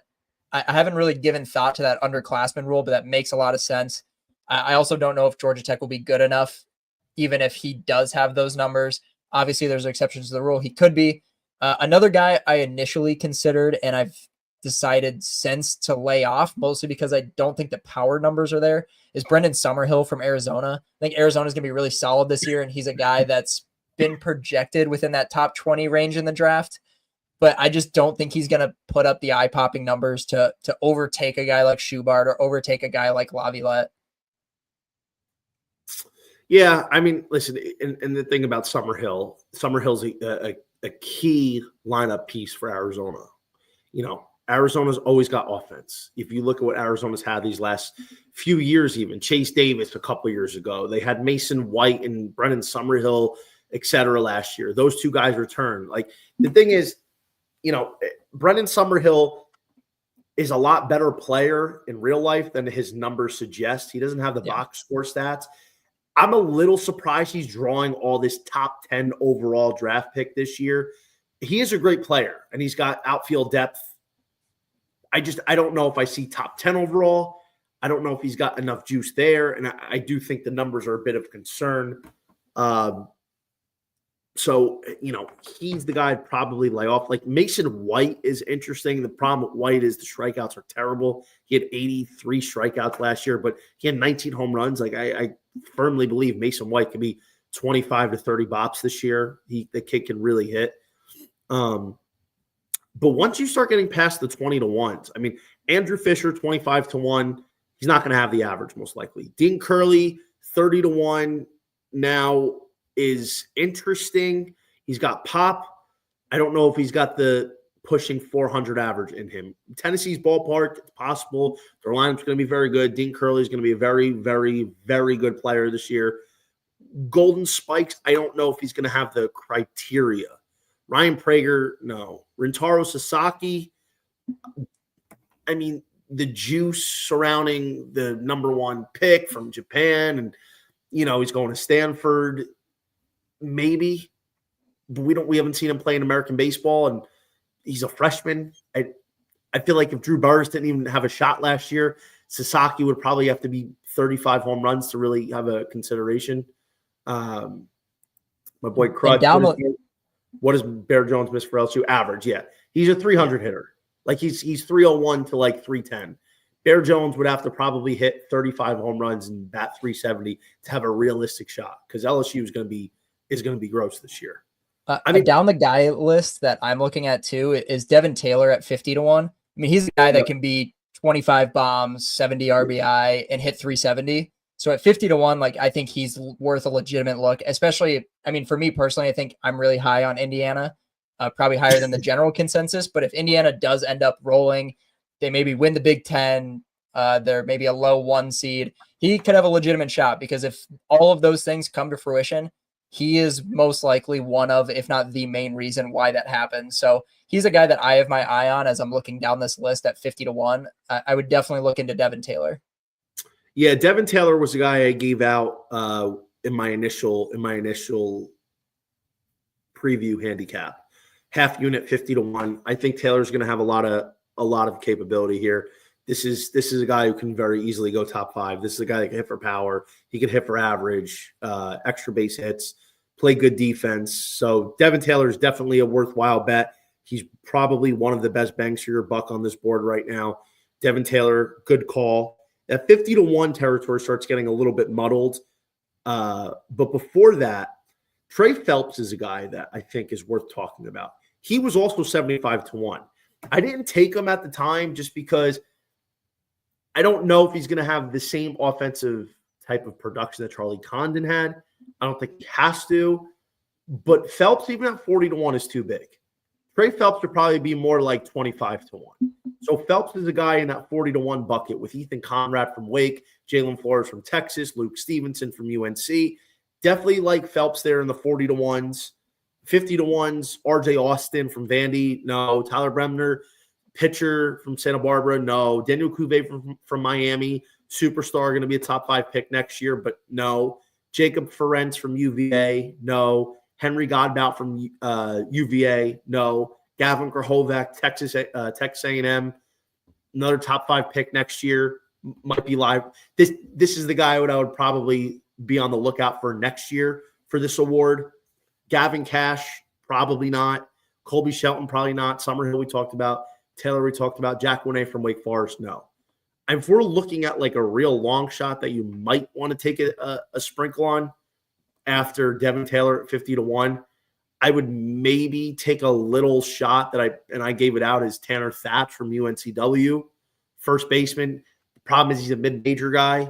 B: I haven't really given thought to that underclassman rule, but that makes a lot of sense. I also don't know if Georgia Tech will be good enough, even if he does have those numbers. Obviously, there's exceptions to the rule. He could be. Another guy I initially considered, and I've decided since to lay off, mostly because I don't think the power numbers are there, is Brendan Summerhill from Arizona. I think Arizona is going to be really solid this year, and he's a guy that's been projected within that top 20 range in the draft. But I just don't think he's going to put up the eye-popping numbers to overtake a guy like Schubart or overtake a guy like Laviolette.
A: Yeah, I mean, listen, and the thing about Summerhill's a key lineup piece for Arizona. Arizona's always got offense. If you look at what Arizona's had these last few years, even Chase Davis a couple years ago, they had Mason White and Brendan Summerhill, et cetera, last year. Those two guys returned. Like, the thing is, Brendan Summerhill is a lot better player in real life than his numbers suggest. He doesn't have the box score stats. I'm a little surprised he's drawing all this top 10 overall draft pick this year. He is a great player, and he's got outfield depth. I don't know if I see top 10 overall. I don't know if he's got enough juice there, and I do think the numbers are a bit of concern. So, he's the guy I'd probably lay off. Like, Mason White is interesting. The problem with White is the strikeouts are terrible. He had 83 strikeouts last year, but he had 19 home runs. Like, I firmly believe Mason White can be 25 to 30 bops this year. The kid can really hit. But once you start getting past the 20 to 1s, I mean, Andrew Fisher, 25 to 1, he's not going to have the average most likely. Dean Curley, 30 to 1 now is interesting. He's got pop. I don't know if he's got the pushing 400 average in him. Tennessee's ballpark, it's possible. Their lineup's going to be very good. Dean Curley is going to be a very, very, very good player this year. Golden Spikes, I don't know if he's going to have the criteria. Ryan Prager, no. Rintaro Sasaki, I mean, the juice surrounding the number one pick from Japan, and he's going to Stanford, maybe, but we haven't seen him play in American baseball, and he's a freshman. I feel like if Drew Burris didn't even have a shot last year, Sasaki would probably have to be 35 home runs to really have a consideration. My boy Crud, what does Bear Jones miss for LSU? Average, yeah. He's a 300 hitter. Like, he's 301 to like 310. Bear Jones would have to probably hit 35 home runs and bat 370 to have a realistic shot, because LSU is going to be gross this year.
B: Down the guy list that I'm looking at too is Devin Taylor at 50 to 1. I mean, he's a guy that can be 25 bombs, 70 RBI, and hit 370. So at 50 to 1, like, I think he's worth a legitimate look, especially, I mean, for me personally, I think I'm really high on Indiana, probably higher than the general consensus. But if Indiana does end up rolling, they maybe win the Big Ten, they're maybe a low 1 seed, he could have a legitimate shot, because if all of those things come to fruition, he is most likely one of, if not the main reason why that happens. So he's a guy that I have my eye on as I'm looking down this list at 50 to 1. I would definitely look into Devin Taylor.
A: Yeah, Devin Taylor was the guy I gave out in my initial preview handicap. Half unit, 50 to 1. I think Taylor's going to have a lot of capability here. This is a guy who can very easily go top 5. This is a guy that can hit for power. He can hit for average, extra base hits, play good defense. So Devin Taylor is definitely a worthwhile bet. He's probably one of the best bangs for your buck on this board right now. Devin Taylor, good call. That 50 to 1 territory starts getting a little bit muddled. But before that, Trey Phelps is a guy that I think is worth talking about. He was also 75 to 1. I didn't take him at the time just because I don't know if he's going to have the same offensive type of production that Charlie Condon had. I don't think he has to. But Phelps, even at 40 to 1, is too big. Trey Phelps would probably be more like 25 to 1. So Phelps is a guy in that 40 to 1 bucket with Ethan Conrad from Wake, Jalen Flores from Texas, Luke Stevenson from UNC. Definitely like Phelps there in the 40 to 1s. 50 to 1s, RJ Austin from Vandy, no. Tyler Bremner, pitcher from Santa Barbara, no. Daniel Cuvée from Miami, superstar, going to be a top 5 pick next year, but no. Jacob Ferenc from UVA, no. Henry Godbout from UVA, no. Gavin Krahovac, Texas A&M, another top 5 pick next year, might be live. This is the guy I would probably be on the lookout for next year for this award. Gavin Cash, probably not. Colby Shelton, probably not. Summerhill, we talked about. Taylor, we talked about. Jack Winay from Wake Forest, no. And if we're looking at like a real long shot that you might want to take a sprinkle on after Devin Taylor at 50-1, I would maybe take a little shot that I gave it out as Tanner Thatch from UNCW, first baseman. The problem is he's a mid-major guy.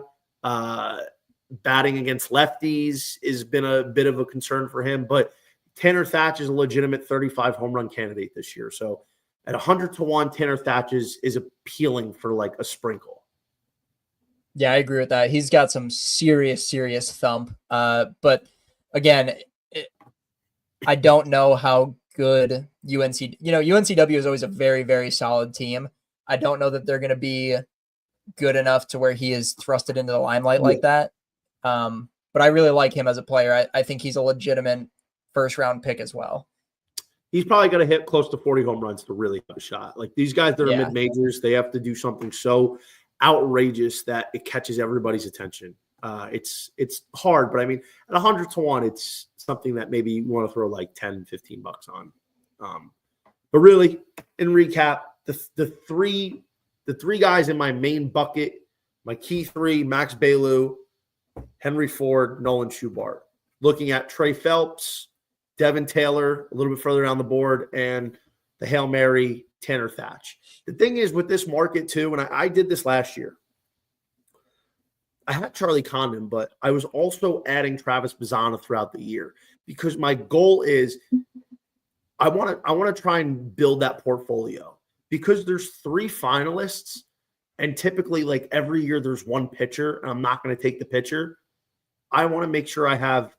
A: Batting against lefties has been a bit of a concern for him, but Tanner Thatch is a legitimate 35 home run candidate this year. So at 100-1, Tanner Thatch is appealing for like a sprinkle.
B: Yeah, I agree with that. He's got some serious thump. But again, I don't know how good UNCW is always a very, very solid team. I don't know that they're going to be good enough to where he is thrusted into the limelight like that. But I really like him as a player. I think he's a legitimate first-round pick as well.
A: He's probably going to hit close to 40 home runs to really have a shot. Like these guys that are mid-majors, they have to do something so outrageous that it catches everybody's attention. It's hard, but I mean, at 100-1, it's something that maybe you want to throw like 10, 15 bucks on. But really, in recap, the three guys in my main bucket, my key three, Max Bailu, Henry Ford, Nolan Schubart. Looking at Trey Phelps, Devin Taylor, a little bit further down the board, and the Hail Mary, Tanner Thatch. The thing is with this market too, and I did this last year, I had Charlie Condon, but I was also adding Travis Bazzana throughout the year because my goal is I want to try and build that portfolio because there's 3 finalists, and typically like every year there's one pitcher, and I'm not going to take the pitcher. I want to make sure I have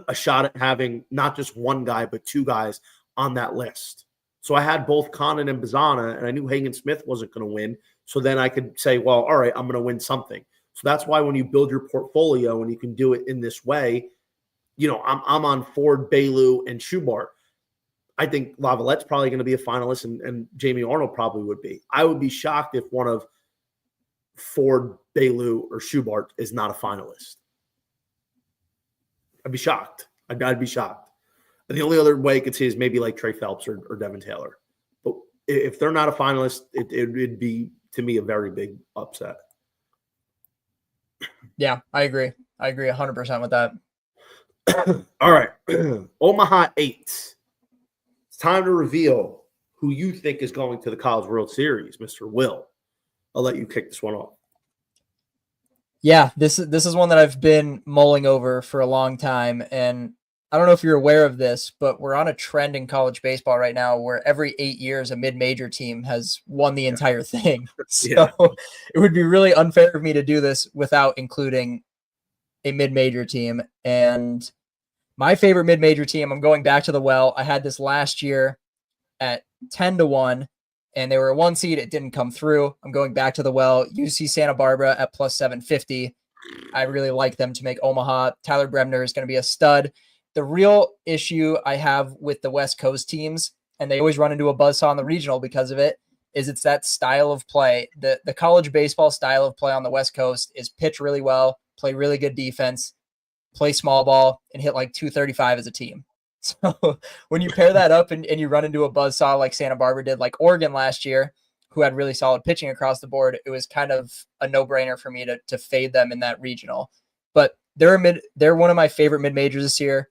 A: a shot at having not just one guy, but 2 guys on that list. So I had both Condon and Bazzana, and I knew Hagen Smith wasn't going to win. So then I could say, well, all right, I'm going to win something. So that's why when you build your portfolio and you can do it in this way, I'm on Ford, Bailu, and Schubart. I think Lavallette's probably going to be a finalist, and Jamie Arnold probably would be. I would be shocked if one of Ford, Bailu, or Schubart is not a finalist. I'd be shocked. I'd be shocked. And the only other way I could see is maybe like Trey Phelps or Devin Taylor. But if they're not a finalist, it would be, to me, a very big upset.
B: Yeah, I agree. I agree 100% with that.
A: All right. Omaha 8. It's time to reveal who you think is going to the College World Series, Mr. Will. I'll let you kick this one off.
B: Yeah, this is one that I've been mulling over for a long time, and I don't know if you're aware of this, but we're on a trend in college baseball right now where every 8 years a mid-major team has won the entire thing. So it would be really unfair of me to do this without including a mid-major team. And my favorite mid-major team, I'm going back to the well. I had this last year at 10-1, and they were a 1 seed. It didn't come through. I'm going back to the well. UC Santa Barbara at plus 750. I really like them to make Omaha. Tyler Bremner is going to be a stud. The real issue I have with the West Coast teams, and they always run into a buzzsaw on the regional because of it, is it's that style of play. The college baseball style of play on the West Coast is pitch really well, play really good defense, play small ball, and hit like 235 as a team. So when you pair that up and you run into a buzzsaw like Santa Barbara did, like Oregon last year, who had really solid pitching across the board, it was kind of a no-brainer for me to fade them in that regional. But they're one of my favorite mid-majors this year.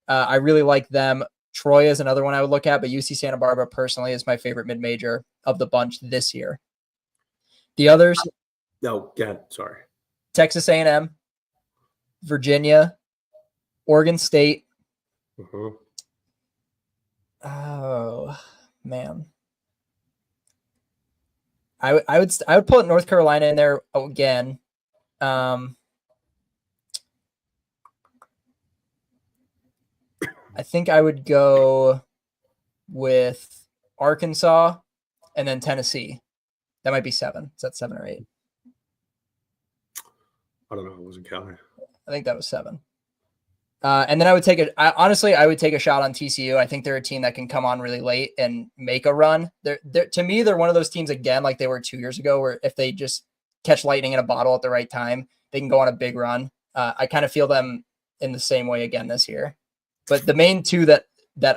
B: I really like them. Troy is another one I would look at, but UC Santa Barbara personally is my favorite mid-major of the bunch this year. The others?
A: No, go ahead. Sorry.
B: Texas A&M, Virginia, Oregon State.
A: Uh-huh.
B: Oh, man. I would put North Carolina in there again. I think I would go with Arkansas and then Tennessee. That might be 7. Is that 7 or 8?
A: I don't know. I wasn't counting.
B: I think that was 7. And then I would take I would take a shot on TCU. I think they're a team that can come on really late and make a run. To me, they're one of those teams again, like they were 2 years ago, where if they just catch lightning in a bottle at the right time, they can go on a big run. I kind of feel them in the same way again this year. But the main two that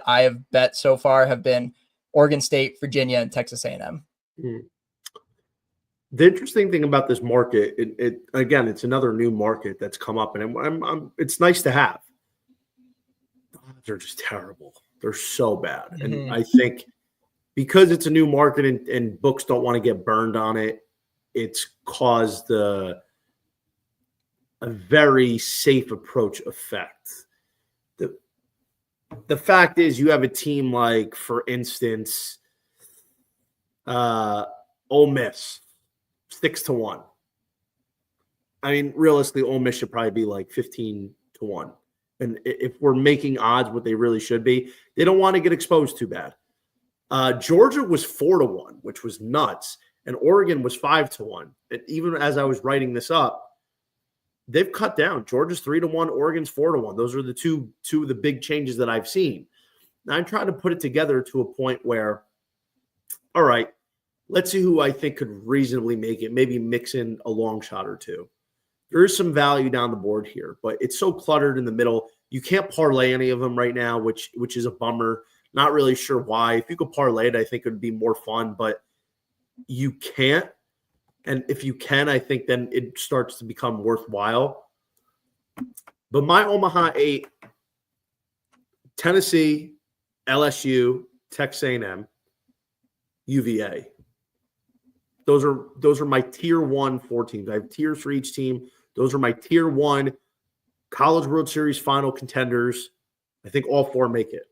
B: I have bet so far have been Oregon State, Virginia, and Texas A&M.
A: The interesting thing about this market, again, it's another new market that's come up, and it's nice to have. They're just terrible. They're so bad. And I think because it's a new market and books don't want to get burned on it, it's caused a very safe approach effect. The fact is, you have a team like, for instance, Ole Miss, 6-1. I mean, realistically, Ole Miss should probably be like 15-1. And if we're making odds what they really should be, they don't want to get exposed too bad. Georgia was 4-1, which was nuts. And Oregon was 5-1. And even as I was writing this up, they've cut down. Georgia's 3-1, Oregon's 4-1. Those are the two of the big changes that I've seen. Now I'm trying to put it together to a point where, all right, let's see who I think could reasonably make it, maybe mix in a long shot or two. There is some value down the board here, but it's so cluttered in the middle. You can't parlay any of them right now, which is a bummer. Not really sure why. If you could parlay it, I think it would be more fun, but you can't. And if you can, I think then it starts to become worthwhile. But my Omaha 8, Tennessee, LSU, Texas A&M, UVA. Those are my tier 1 4 teams. I have tiers for each team. Those are my tier 1 College World Series final contenders. I think all 4 make it.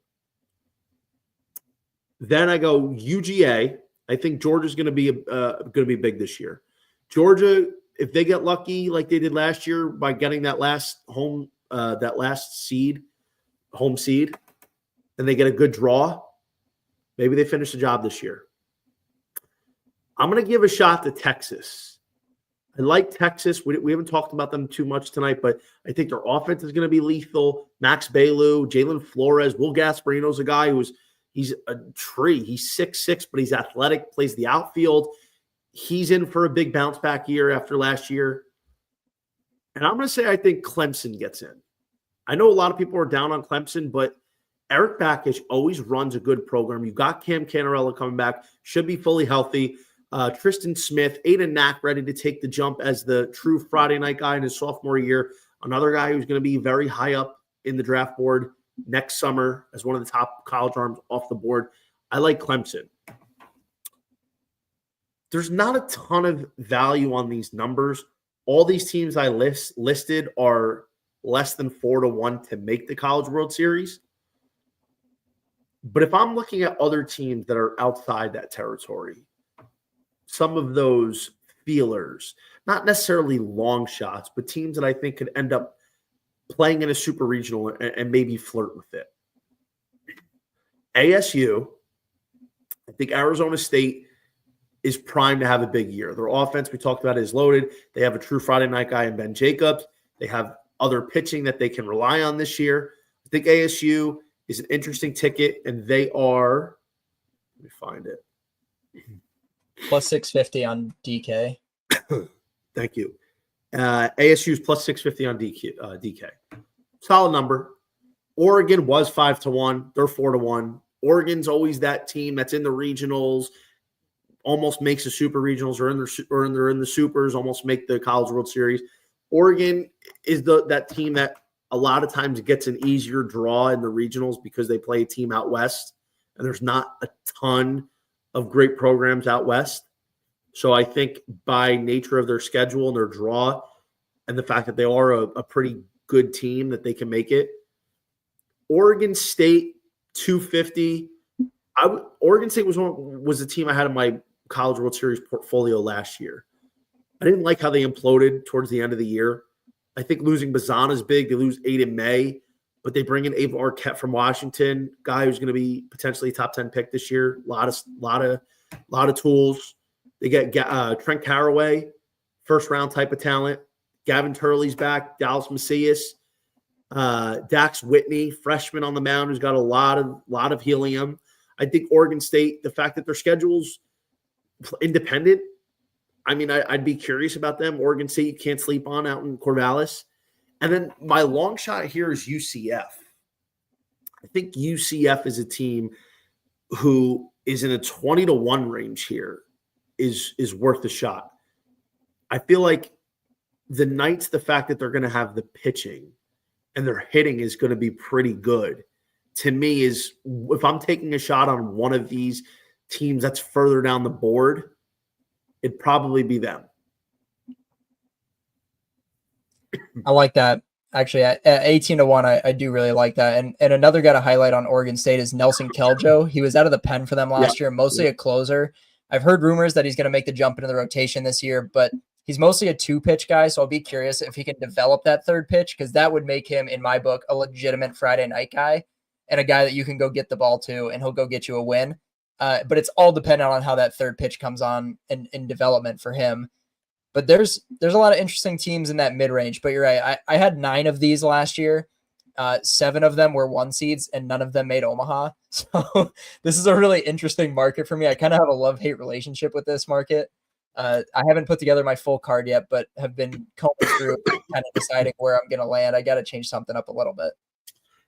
A: Then I go UGA. I think Georgia's going to be big this year. Georgia, if they get lucky like they did last year by getting that last home seed, and they get a good draw, maybe they finish the job this year. I'm going to give a shot to Texas. I like Texas. We haven't talked about them too much tonight, but I think their offense is going to be lethal. Max Bailu, Jalen Flores, Will Gasparino's a guy he's a tree. He's 6'6", but he's athletic, plays the outfield. He's in for a big bounce back year after last year. And I'm going to say I think Clemson gets in. I know a lot of people are down on Clemson, but Eric Backish always runs a good program. You've got Cam Canarella coming back, should be fully healthy. Tristan Smith, Aiden Knack ready to take the jump as the true Friday night guy in his sophomore year. Another guy who's going to be very high up in the draft board next summer as one of the top college arms off the board. I like Clemson. There's not a ton of value on these numbers. All these teams I listed are less than 4-1 to make the College World Series. But if I'm looking at other teams that are outside that territory, some of those feelers, not necessarily long shots, but teams that I think could end up playing in a super regional and maybe flirt with it. ASU, I think Arizona State is primed to have a big year. Their offense, we talked about, is loaded. They have a true Friday night guy in Ben Jacobs. They have other pitching that they can rely on this year. I think ASU is an interesting ticket, and they are, let me find it.
B: Plus 650 on DK.
A: Thank you. ASU is plus 650 on DK. Solid number. Oregon was 5-1. They're 4-1. Oregon's always that team that's in the regionals, almost makes the super regionals, or they're in the supers, almost make the College World Series. Oregon is that team that a lot of times gets an easier draw in the regionals because they play a team out west, and there's not a ton of great programs out west. So I think by nature of their schedule and their draw and the fact that they are a pretty good team that they can make it. Oregon State, 250. Oregon State was the team I had in my College World Series portfolio last year. I didn't like how they imploded towards the end of the year. I think losing Bazan is big. They lose Aiden May, but they bring in Ava Arquette from Washington, guy who's going to be potentially a top 10 pick this year. A lot of tools. They get Trent Caraway, first round type of talent. Gavin Turley's back. Dallas Macias, Dax Whitney, freshman on the mound, who's got a lot of helium. I think Oregon State, the fact that their schedule's independent, I mean, I'd be curious about them. Oregon State, you can't sleep on out in Corvallis. And then my long shot here is UCF. I think UCF is a team who is in a 20-1 range here is worth a shot. I feel like the Knights, the fact that they're going to have the pitching and their hitting is going to be pretty good, to me is, if I'm taking a shot on one of these teams that's further down the board, it'd probably be them.
B: I like that. Actually, at 18-1, I do really like that. And another guy to highlight on Oregon State is Nelson Keljo. He was out of the pen for them last year, mostly a closer. I've heard rumors that he's going to make the jump into the rotation this year, but he's mostly a 2-pitch guy, so I'll be curious if he can develop that 3rd pitch, because that would make him, in my book, a legitimate Friday night guy and a guy that you can go get the ball to, and he'll go get you a win. But it's all dependent on how that 3rd pitch comes on in development for him. But there's a lot of interesting teams in that mid-range. But you're right. I had 9 of these last year. 7 of them were 1 seeds, and none of them made Omaha. So this is a really interesting market for me. I kind of have a love-hate relationship with this market. I haven't put together my full card yet, but have been combing through kind of deciding where I'm going to land. I got to change something up a little bit.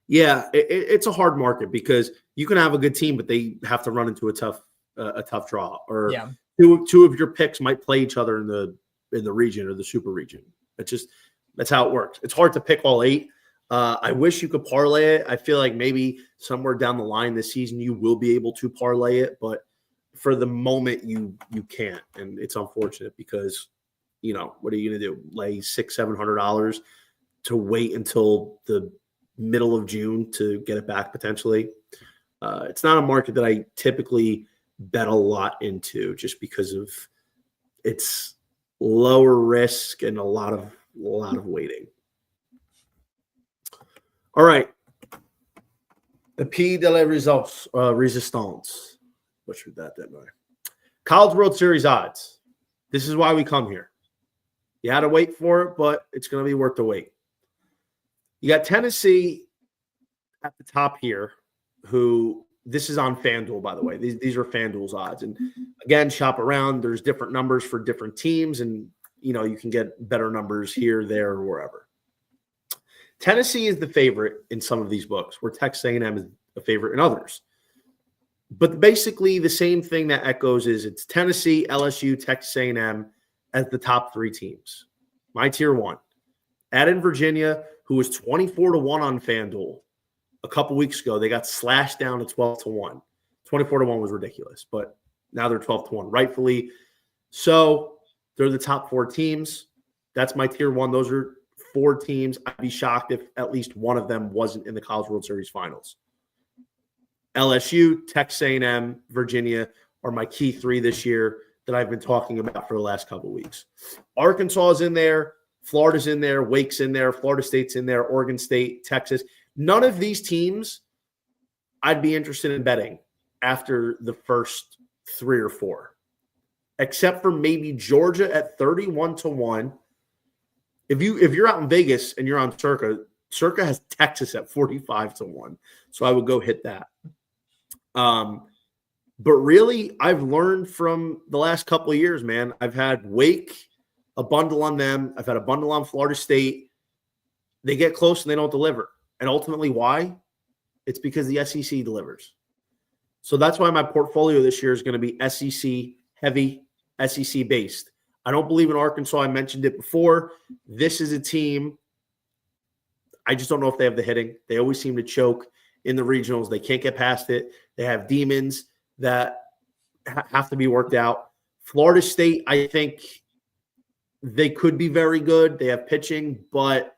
A: Yeah, it's a hard market because you can have a good team, but they have to run into a tough draw. Or two of your picks might play each other in the region or the super region. That's how it works. It's hard to pick all 8. I wish you could parlay it. I feel like maybe somewhere down the line this season you will be able to parlay it, but for the moment you can't, and it's unfortunate because what are you going to do? Lay $600-700 to wait until the middle of June to get it back potentially. It's not a market that I typically bet a lot into, just because of its lower risk and a lot of waiting. All right. The P de la Resistance. Butchered that, didn't I? College World Series odds. This is why we come here. You had to wait for it, but it's going to be worth the wait. You got Tennessee at the top here, who this is on FanDuel, by the way. These are FanDuel's odds. And again, shop around. There's different numbers for different teams, and you can get better numbers here, there, or wherever. Tennessee is the favorite in some of these books, where Texas A&M is a favorite in others. But basically the same thing that echoes is it's Tennessee, LSU, Texas A&M as the top 3 teams. My tier 1. Add in Virginia, who was 24-1 on FanDuel a couple weeks ago. They got slashed down to 12-1. 24-1 was ridiculous, but now they're 12-1, rightfully. So they're the top 4 teams. That's my tier 1. Those are 4 teams. I'd be shocked if at least one of them wasn't in the College World Series finals. LSU, Texas A&M, Virginia are my key 3 this year that I've been talking about for the last couple of weeks. Arkansas is in there. Florida's in there. Wake's in there. Florida State's in there. Oregon State, Texas. None of these teams I'd be interested in betting after the first 3 or 4, except for maybe Georgia at 31-1. If you're out in Vegas and you're on Circa has Texas at 45-1. So I would go hit that. But really, I've learned from the last couple of years, man. I've had Wake, a bundle on them. I've had a bundle on Florida State. They get close and they don't deliver. And ultimately, why? It's because the SEC delivers. So that's why my portfolio this year is going to be SEC heavy, SEC based. I don't believe in Arkansas. I mentioned it before. This is a team. I just don't know if they have the hitting. They always seem to choke in the regionals. They can't get past it. They have demons that have to be worked out. Florida State, I think they could be very good. They have pitching, but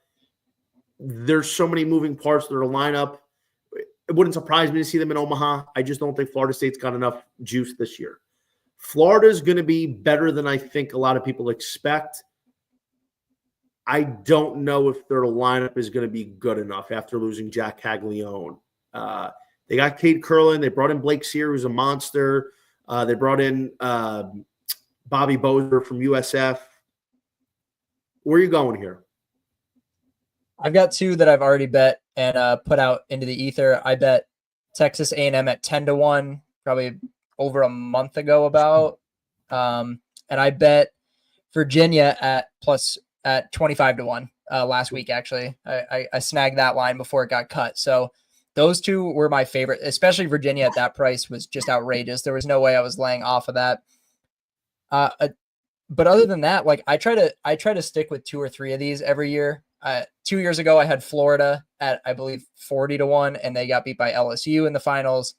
A: there's so many moving parts to their lineup. It wouldn't surprise me to see them in Omaha. I just don't think Florida State's got enough juice this year. Florida's going to be better than I think a lot of people expect. I don't know if their lineup is going to be good enough after losing Jack Caglione. They got Cade Curlin. They brought in Blake Sear, who's a monster. They brought in Bobby Bozer from USF. Where are you going here?
B: I've got 2 that I've already bet and put out into the ether. I bet Texas A&M at 10-1, probably over a month ago about. And I bet Virginia at 25-1 last week, actually. I snagged that line before it got cut. So those two were my favorite, especially Virginia at that price was just outrageous. There was no way I was laying off of that. But other than that, like I try to stick with 2 or 3 of these every year. 2 years ago, I had Florida at, I believe, 40-1, and they got beat by LSU in the finals.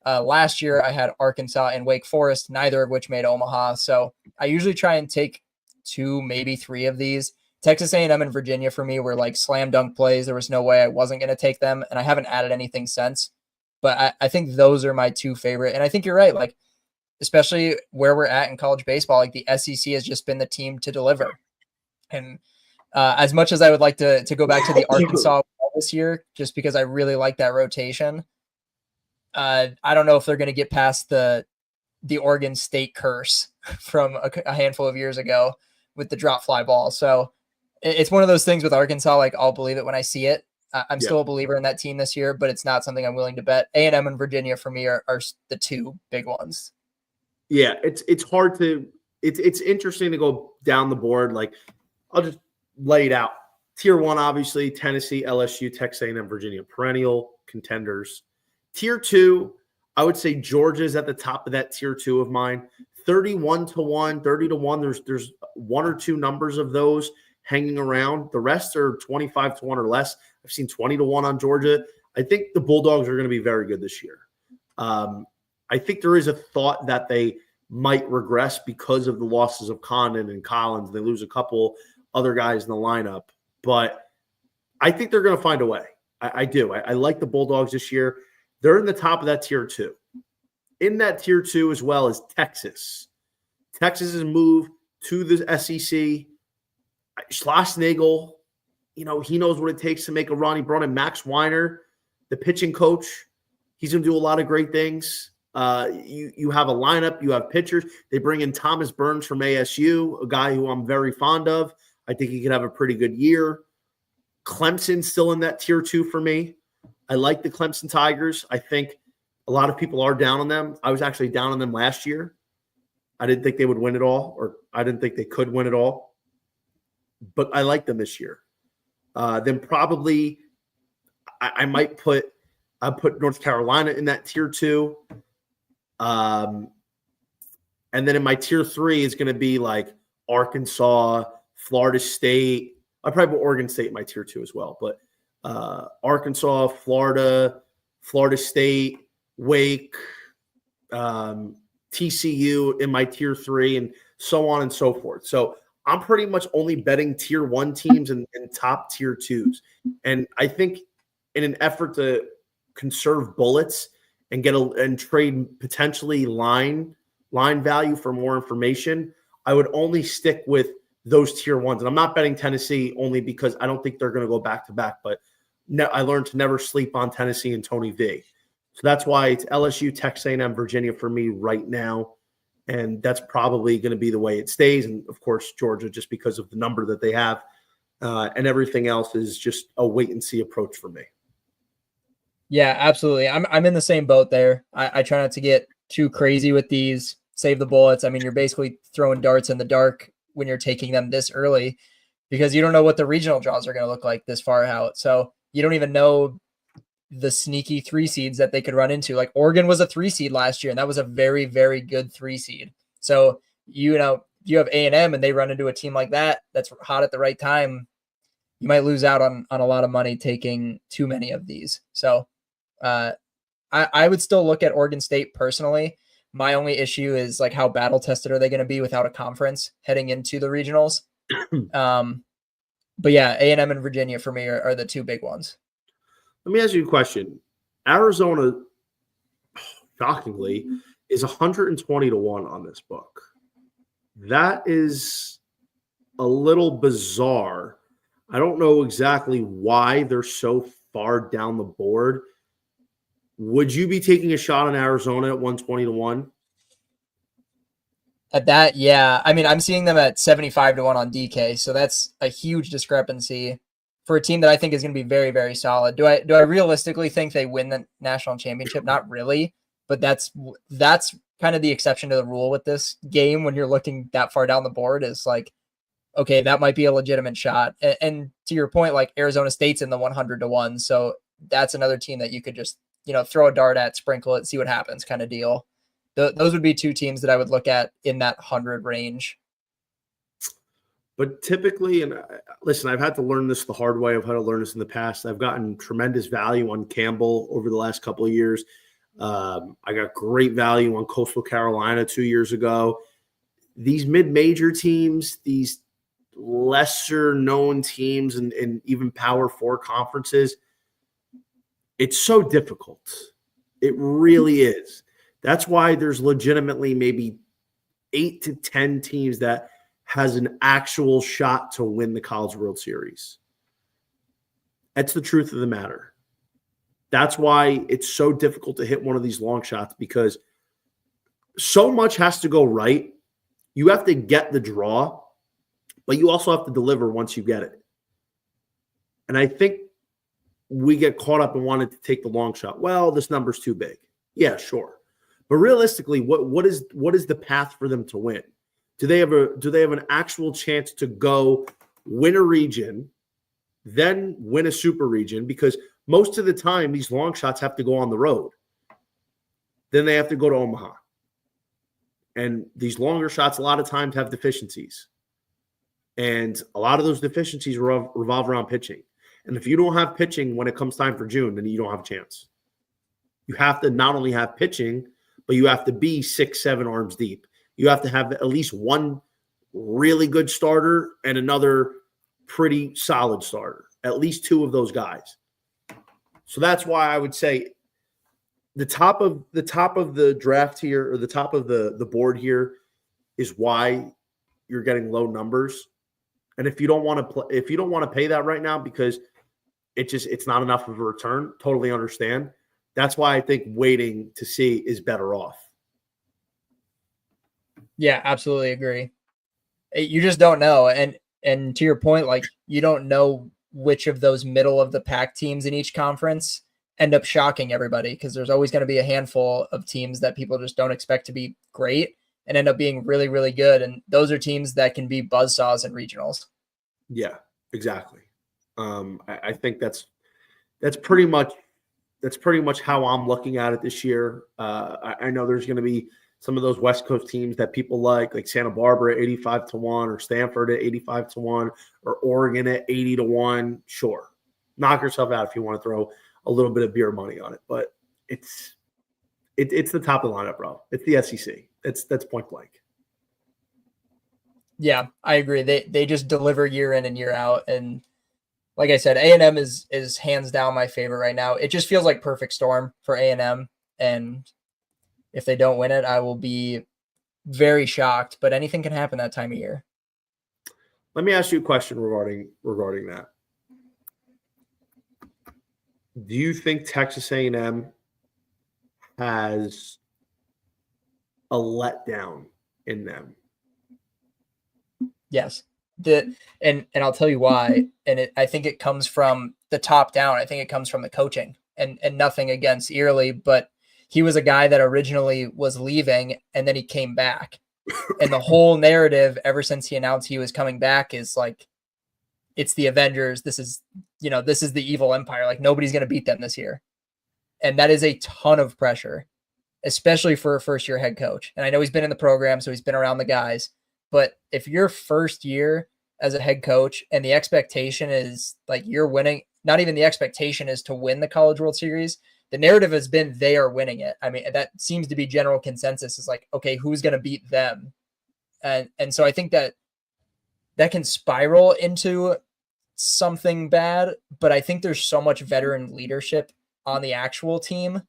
B: Last year, I had Arkansas and Wake Forest, neither of which made Omaha. So I usually try and take 2, maybe 3 of these. Texas A&M and Virginia for me were like slam dunk plays. There was no way I wasn't going to take them, and I haven't added anything since. But I think those are my 2 favorite. And I think you're right. Like, especially where we're at in college baseball, like the SEC has just been the team to deliver. And as much as I would like to go back to the Arkansas this year, just because I really like that rotation, I don't know if they're going to get past the Oregon State curse from a handful of years ago with the drop fly ball. So it's one of those things with Arkansas. Like, I'll believe it when I see it. I'm still a believer in that team this year, but it's not something I'm willing to bet. A&M and Virginia for me are the 2 big ones.
A: Yeah, it's hard to it's interesting to go down the board. Like, I'll just lay it out. Tier 1, obviously, Tennessee, LSU, Texas A&M, Virginia, perennial contenders. Tier 2, I would say Georgia's at the top of that tier 2 of mine. 31-1, 30-1. There's 1 or 2 numbers of those hanging around. The rest are 25-1 or less. I've seen 20-1 on Georgia. I think the Bulldogs are going to be very good this year. I think there is a thought that they might regress because of the losses of Condon and Collins. They lose a couple other guys in the lineup, but I think they're going to find a way. I do. I like the Bulldogs this year. They're in the top of that tier 2. In that tier 2 as well as Texas. Texas's move to the SEC. Schlossnagel, he knows what it takes to make a Ronnie Braun. And Max Weiner, the pitching coach, he's going to do a lot of great things. You have a lineup, you have pitchers. They bring in Thomas Burns from ASU, a guy who I'm very fond of. I think he could have a pretty good year. Clemson's still in that tier 2 for me. I like the Clemson Tigers. I think a lot of people are down on them. I was actually down on them last year. I didn't think they would win it all, or I didn't think they could win it all. But I like them this year. Then probably I might put North Carolina in that tier 2. And then in my tier 3 is going to be like Arkansas, Florida State. I probably put Oregon State in my tier 2 as well. But Arkansas, Florida State, Wake, TCU in my tier 3, and so on and so forth. So I'm pretty much only betting tier 1 teams and top tier 2s. And I think in an effort to conserve bullets and and trade potentially line value for more information, I would only stick with those tier 1s. And I'm not betting Tennessee only because I don't think they're going to go back to back. But I learned to never sleep on Tennessee and Tony V. So that's why it's LSU, Texas A&M, Virginia for me right now. And that's probably going to be the way it stays. And, of course, Georgia, just because of the number that they have. And everything else is just a wait-and-see approach for me.
B: Yeah, absolutely. I'm in the same boat there. I try not to get too crazy with these, save the bullets. I mean, you're basically throwing darts in the dark when you're taking them this early because you don't know what the regional draws are going to look like this far out. So you don't even know the sneaky 3 seeds that they could run into. Like Oregon was a 3 seed last year, and that was a very, very good 3 seed. So, you have A&M and they run into a team like that that's hot at the right time, you might lose out on a lot of money taking too many of these. So I would still look at Oregon State personally. My only issue is like how battle tested are they going to be without a conference heading into the regionals? But yeah, A&M and Virginia for me are the 2 big ones.
A: Let me ask you a question. Arizona, shockingly, is 120-1 on this book. That is a little bizarre. I don't know exactly why they're so far down the board. Would you be taking a shot on Arizona at 120-1?
B: At that, yeah. I mean, I'm seeing them at 75-1 on DK, so that's a huge discrepancy for a team that I think is going to be very, very solid. Do I realistically think they win the national championship? Not really, but that's kind of the exception to the rule with this game when you're looking that far down the board is like, okay, that might be a legitimate shot. And to your point, like Arizona State's in the 100-1, so that's another team that you could just, throw a dart at, sprinkle it, see what happens kind of deal. Those would be two teams that I would look at in that 100 range.
A: But typically, and listen, I've had to learn this the hard way. I've had to learn this in the past. I've gotten tremendous value on Campbell over the last couple of years. I got great value on Coastal Carolina 2 years ago. These mid-major teams, these lesser-known teams, and even Power 4 conferences, it's so difficult. It really is. That's why there's legitimately maybe 8 to 10 teams that has an actual shot to win the College World Series. That's the truth of the matter. That's why it's so difficult to hit one of these long shots, because so much has to go right. You have to get the draw, but you also have to deliver once you get it. And I think we get caught up and wanted to take the long shot. Well, this number's too big. Yeah, sure. But realistically, what is the path for them to win? Do they have an actual chance to go win a region, then win a super region? Because most of the time, these long shots have to go on the road. Then they have to go to Omaha. And these longer shots, a lot of times, have deficiencies. And a lot of those deficiencies revolve around pitching. And if you don't have pitching when it comes time for June, then you don't have a chance. You have to not only have pitching, but you have to be 6-7 arms deep. You have to have at least one really good starter and another pretty solid starter, at least two of those guys. So that's why I would say the top of the draft here, or the top of the board here, is why you're getting low numbers. And if you don't want to pay that right now because it's not enough of a return, totally understand. That's why I think waiting to see is better off.
B: Yeah, absolutely agree. You just don't know. And to your point, like, you don't know which of those middle of the pack teams in each conference end up shocking everybody, because there's always going to be a handful of teams that people just don't expect to be great and end up being really, really good. And those are teams that can be buzzsaws in regionals.
A: Yeah, exactly. I think that's pretty much how I'm looking at it this year. I know there's going to be some of those West Coast teams that people like Santa Barbara at 85-1, or Stanford at 85-1, or Oregon at 80-1. Sure, knock yourself out if you want to throw a little bit of beer money on it, but it's the top of the lineup, bro. It's the SEC. That's point blank.
B: Yeah, I agree. They just deliver year in and year out, and like I said, A&M is hands down my favorite right now. It just feels like perfect storm for A&M, and if they don't win it, I will be very shocked, but anything can happen that time of year.
A: Let me ask you a question regarding that. Do you think Texas A&M has a letdown in them?
B: Yes. And I'll tell you why. And I think it comes from the top down. I think it comes from the coaching, and nothing against Early, but he was a guy that originally was leaving and then he came back. And the whole narrative ever since he announced he was coming back is like, it's the Avengers. This is the evil empire. Like, nobody's going to beat them this year. And that is a ton of pressure, especially for a first-year head coach. And I know he's been in the program, so he's been around the guys. But if your first year as a head coach and the expectation is like you're winning, not even the expectation is to win the College World Series, the narrative has been they are winning it. I mean, that seems to be general consensus, is like, okay, who's going to beat them? And so I think that can spiral into something bad, but I think there's so much veteran leadership on the actual team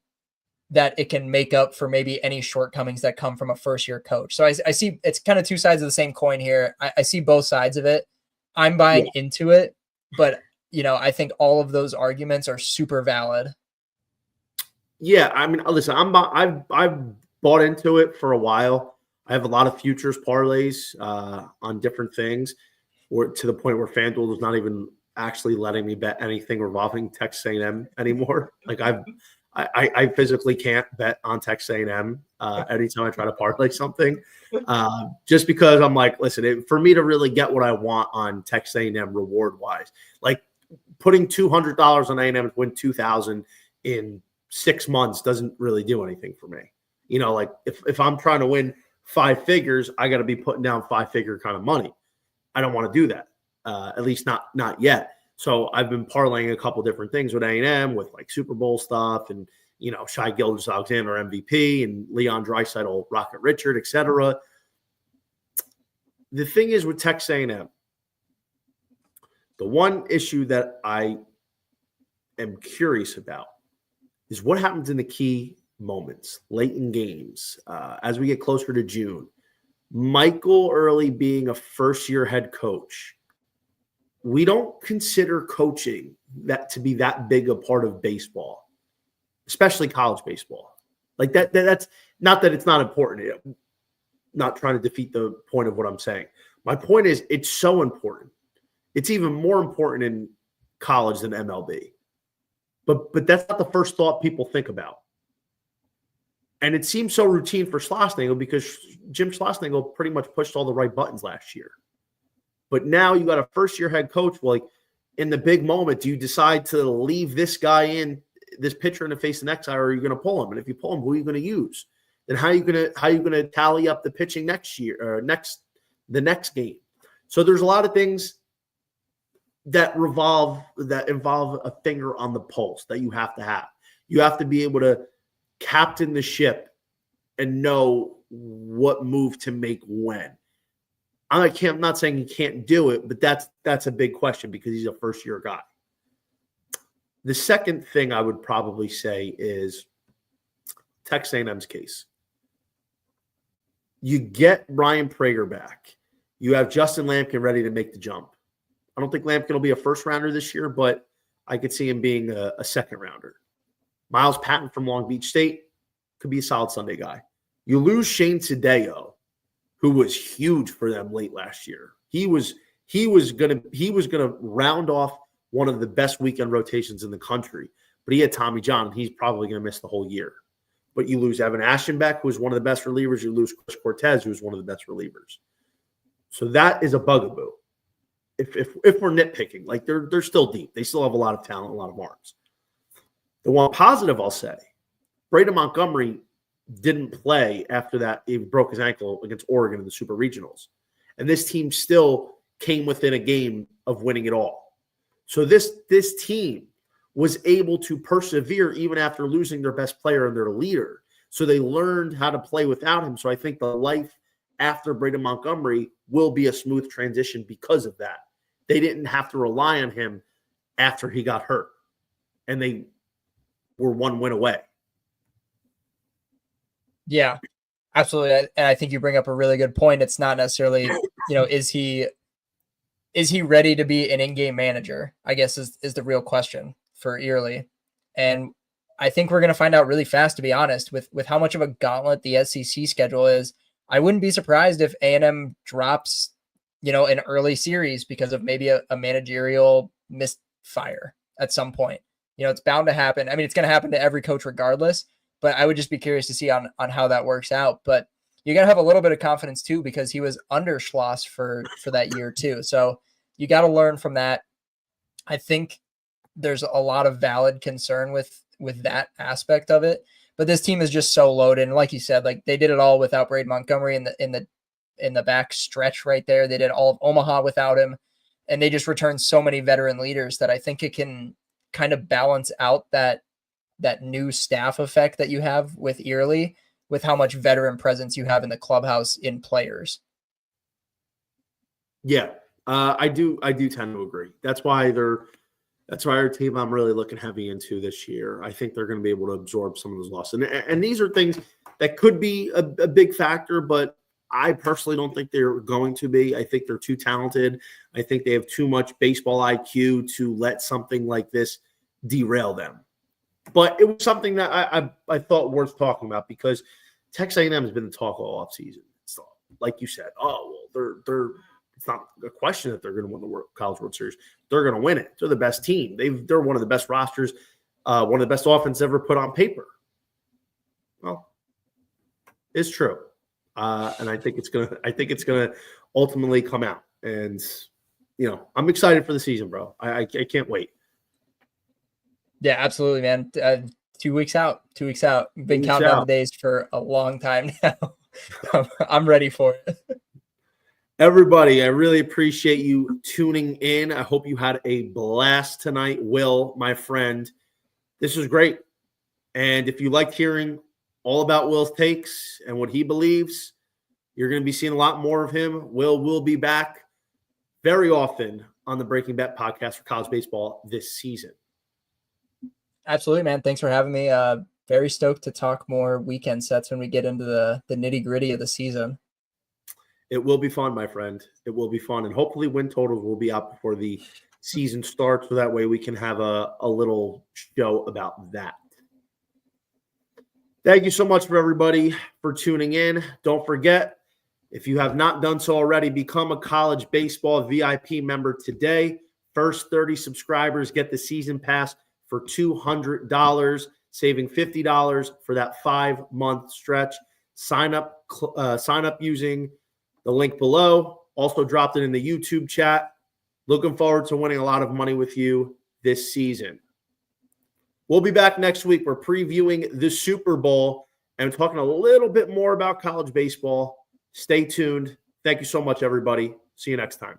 B: that it can make up for maybe any shortcomings that come from a first-year coach. So I see it's kind of two sides of the same coin here. I see both sides of it. I'm buying into it, but I think all of those arguments are super valid.
A: Yeah, I mean, listen, I've bought into it for a while. I have a lot of futures parlays on different things, or to the point where FanDuel is not even actually letting me bet anything revolving Texas A&M anymore. Like I physically can't bet on Texas A&M anytime I try to parlay something, just because I'm like, listen, for me to really get what I want on Texas A&M reward wise, like putting $200 on A&M to win $2,000 in 6 months doesn't really do anything for me. You know, like if I'm trying to win 5 figures, I got to be putting down 5-figure kind of money. I don't want to do that, at least not yet. So I've been parlaying a couple different things with A&M, with like Super Bowl stuff, and Shai Gilgeous-Alexander MVP and Leon Draisaitl, Rocket Richard, etc. The thing is with Texas A&M, the one issue that I am curious about is what happens in the key moments, late in games, as we get closer to June. Michael Early being a first-year head coach, we don't consider coaching that to be that big a part of baseball, especially college baseball. Like that's not that it's not important. Not trying to defeat the point of what I'm saying. My point is it's so important. It's even more important in college than MLB. But that's not the first thought people think about. And it seems so routine for Schlossnagle because Jim Schlossnagle pretty much pushed all the right buttons last year. But now you got a first-year head coach. Well, like in the big moment, do you decide to leave this guy in, this pitcher in the face the next guy, or are you going to pull him? And if you pull him, who are you going to use? Then how are you going to tally up the pitching next year or the next game? So there's a lot of things that involve a finger on the pulse that you have to have. You have to be able to captain the ship and know what move to make when. I'm not saying he can't do it, but that's a big question because he's a first-year guy. The second thing I would probably say is Texas A&M's case. You get Ryan Prager back. You have Justin Lampkin ready to make the jump. I don't think Lampkin will be a first-rounder this year, but I could see him being a second-rounder. Miles Patton from Long Beach State could be a solid Sunday guy. You lose Shane Sadeo, who was huge for them late last year. He was gonna round off one of the best weekend rotations in the country, but he had Tommy John, and he's probably gonna miss the whole year. But you lose Evan Ashenbeck, who was one of the best relievers. You lose Chris Cortez, who was one of the best relievers. So that is a bugaboo. If we're nitpicking, like they're still deep. They still have a lot of talent, a lot of arms. The one positive I'll say, Braden Montgomery didn't play after that. He broke his ankle against Oregon in the Super Regionals. And this team still came within a game of winning it all. So this team was able to persevere even after losing their best player and their leader. So they learned how to play without him. So I think the life after Braden Montgomery will be a smooth transition because of that. They didn't have to rely on him after he got hurt. And they were one win away.
B: Yeah, absolutely. And I think you bring up a really good point. It's not necessarily, is he ready to be an in-game manager, I guess is the real question for Early. And I think we're going to find out really fast, to be honest, with how much of a gauntlet the SEC schedule is. I wouldn't be surprised if A&M drops, an early series because of maybe a managerial misfire at some point. It's bound to happen. I mean, it's going to happen to every coach regardless, but I would just be curious to see on how that works out. But you got to have a little bit of confidence too, because he was under Schloss for that year too. So you got to learn from that. I think there's a lot of valid concern with that aspect of it, but this team is just so loaded. And like you said, like they did it all without Braden Montgomery in the back stretch right there. They did all of Omaha without him, and they just returned so many veteran leaders that I think it can kind of balance out that new staff effect that you have with Early, with how much veteran presence you have in the clubhouse in players.
A: Yeah, I do tend to agree. That's why our team I'm really looking heavy into this year. I think they're going to be able to absorb some of those losses. And these are things that could be a big factor, but I personally don't think they're going to be. I think they're too talented. I think they have too much baseball IQ to let something like this derail them. But it was something that I thought worth talking about because Texas A&M has been the talk all offseason. So, like you said, they're it's not a question that they're going to win the College World Series. They're going to win it. They're the best team. They're one of the best rosters, one of the best offenses ever put on paper. Well, it's true. And I think it's gonna ultimately come out. And I'm excited for the season, bro. I can't wait.
B: Yeah, absolutely, man. 2 weeks out. 2 weeks out. Been counting down the days for a long time now. I'm ready for it.
A: Everybody, I really appreciate you tuning in. I hope you had a blast tonight. Will, my friend, this was great. And if you liked hearing all about Will's takes and what he believes, you're going to be seeing a lot more of him. Will be back very often on the Breaking Bet podcast for college baseball this season.
B: Absolutely, man. Thanks for having me. Very stoked to talk more weekend sets when we get into the nitty-gritty of the season.
A: It will be fun, my friend. It will be fun. And hopefully win totals will be out before the season starts, so that way we can have a little show about that. Thank you so much for everybody for tuning in. Don't forget, if you have not done so already, become a college baseball VIP member today. First 30 subscribers get the season pass for $200, saving $50 for that 5-month stretch. Sign up using the link below. Also dropped it in the YouTube chat. Looking forward to winning a lot of money with you this season. We'll be back next week. We're previewing the Super Bowl and talking a little bit more about college baseball. Stay tuned. Thank you so much, everybody. See you next time.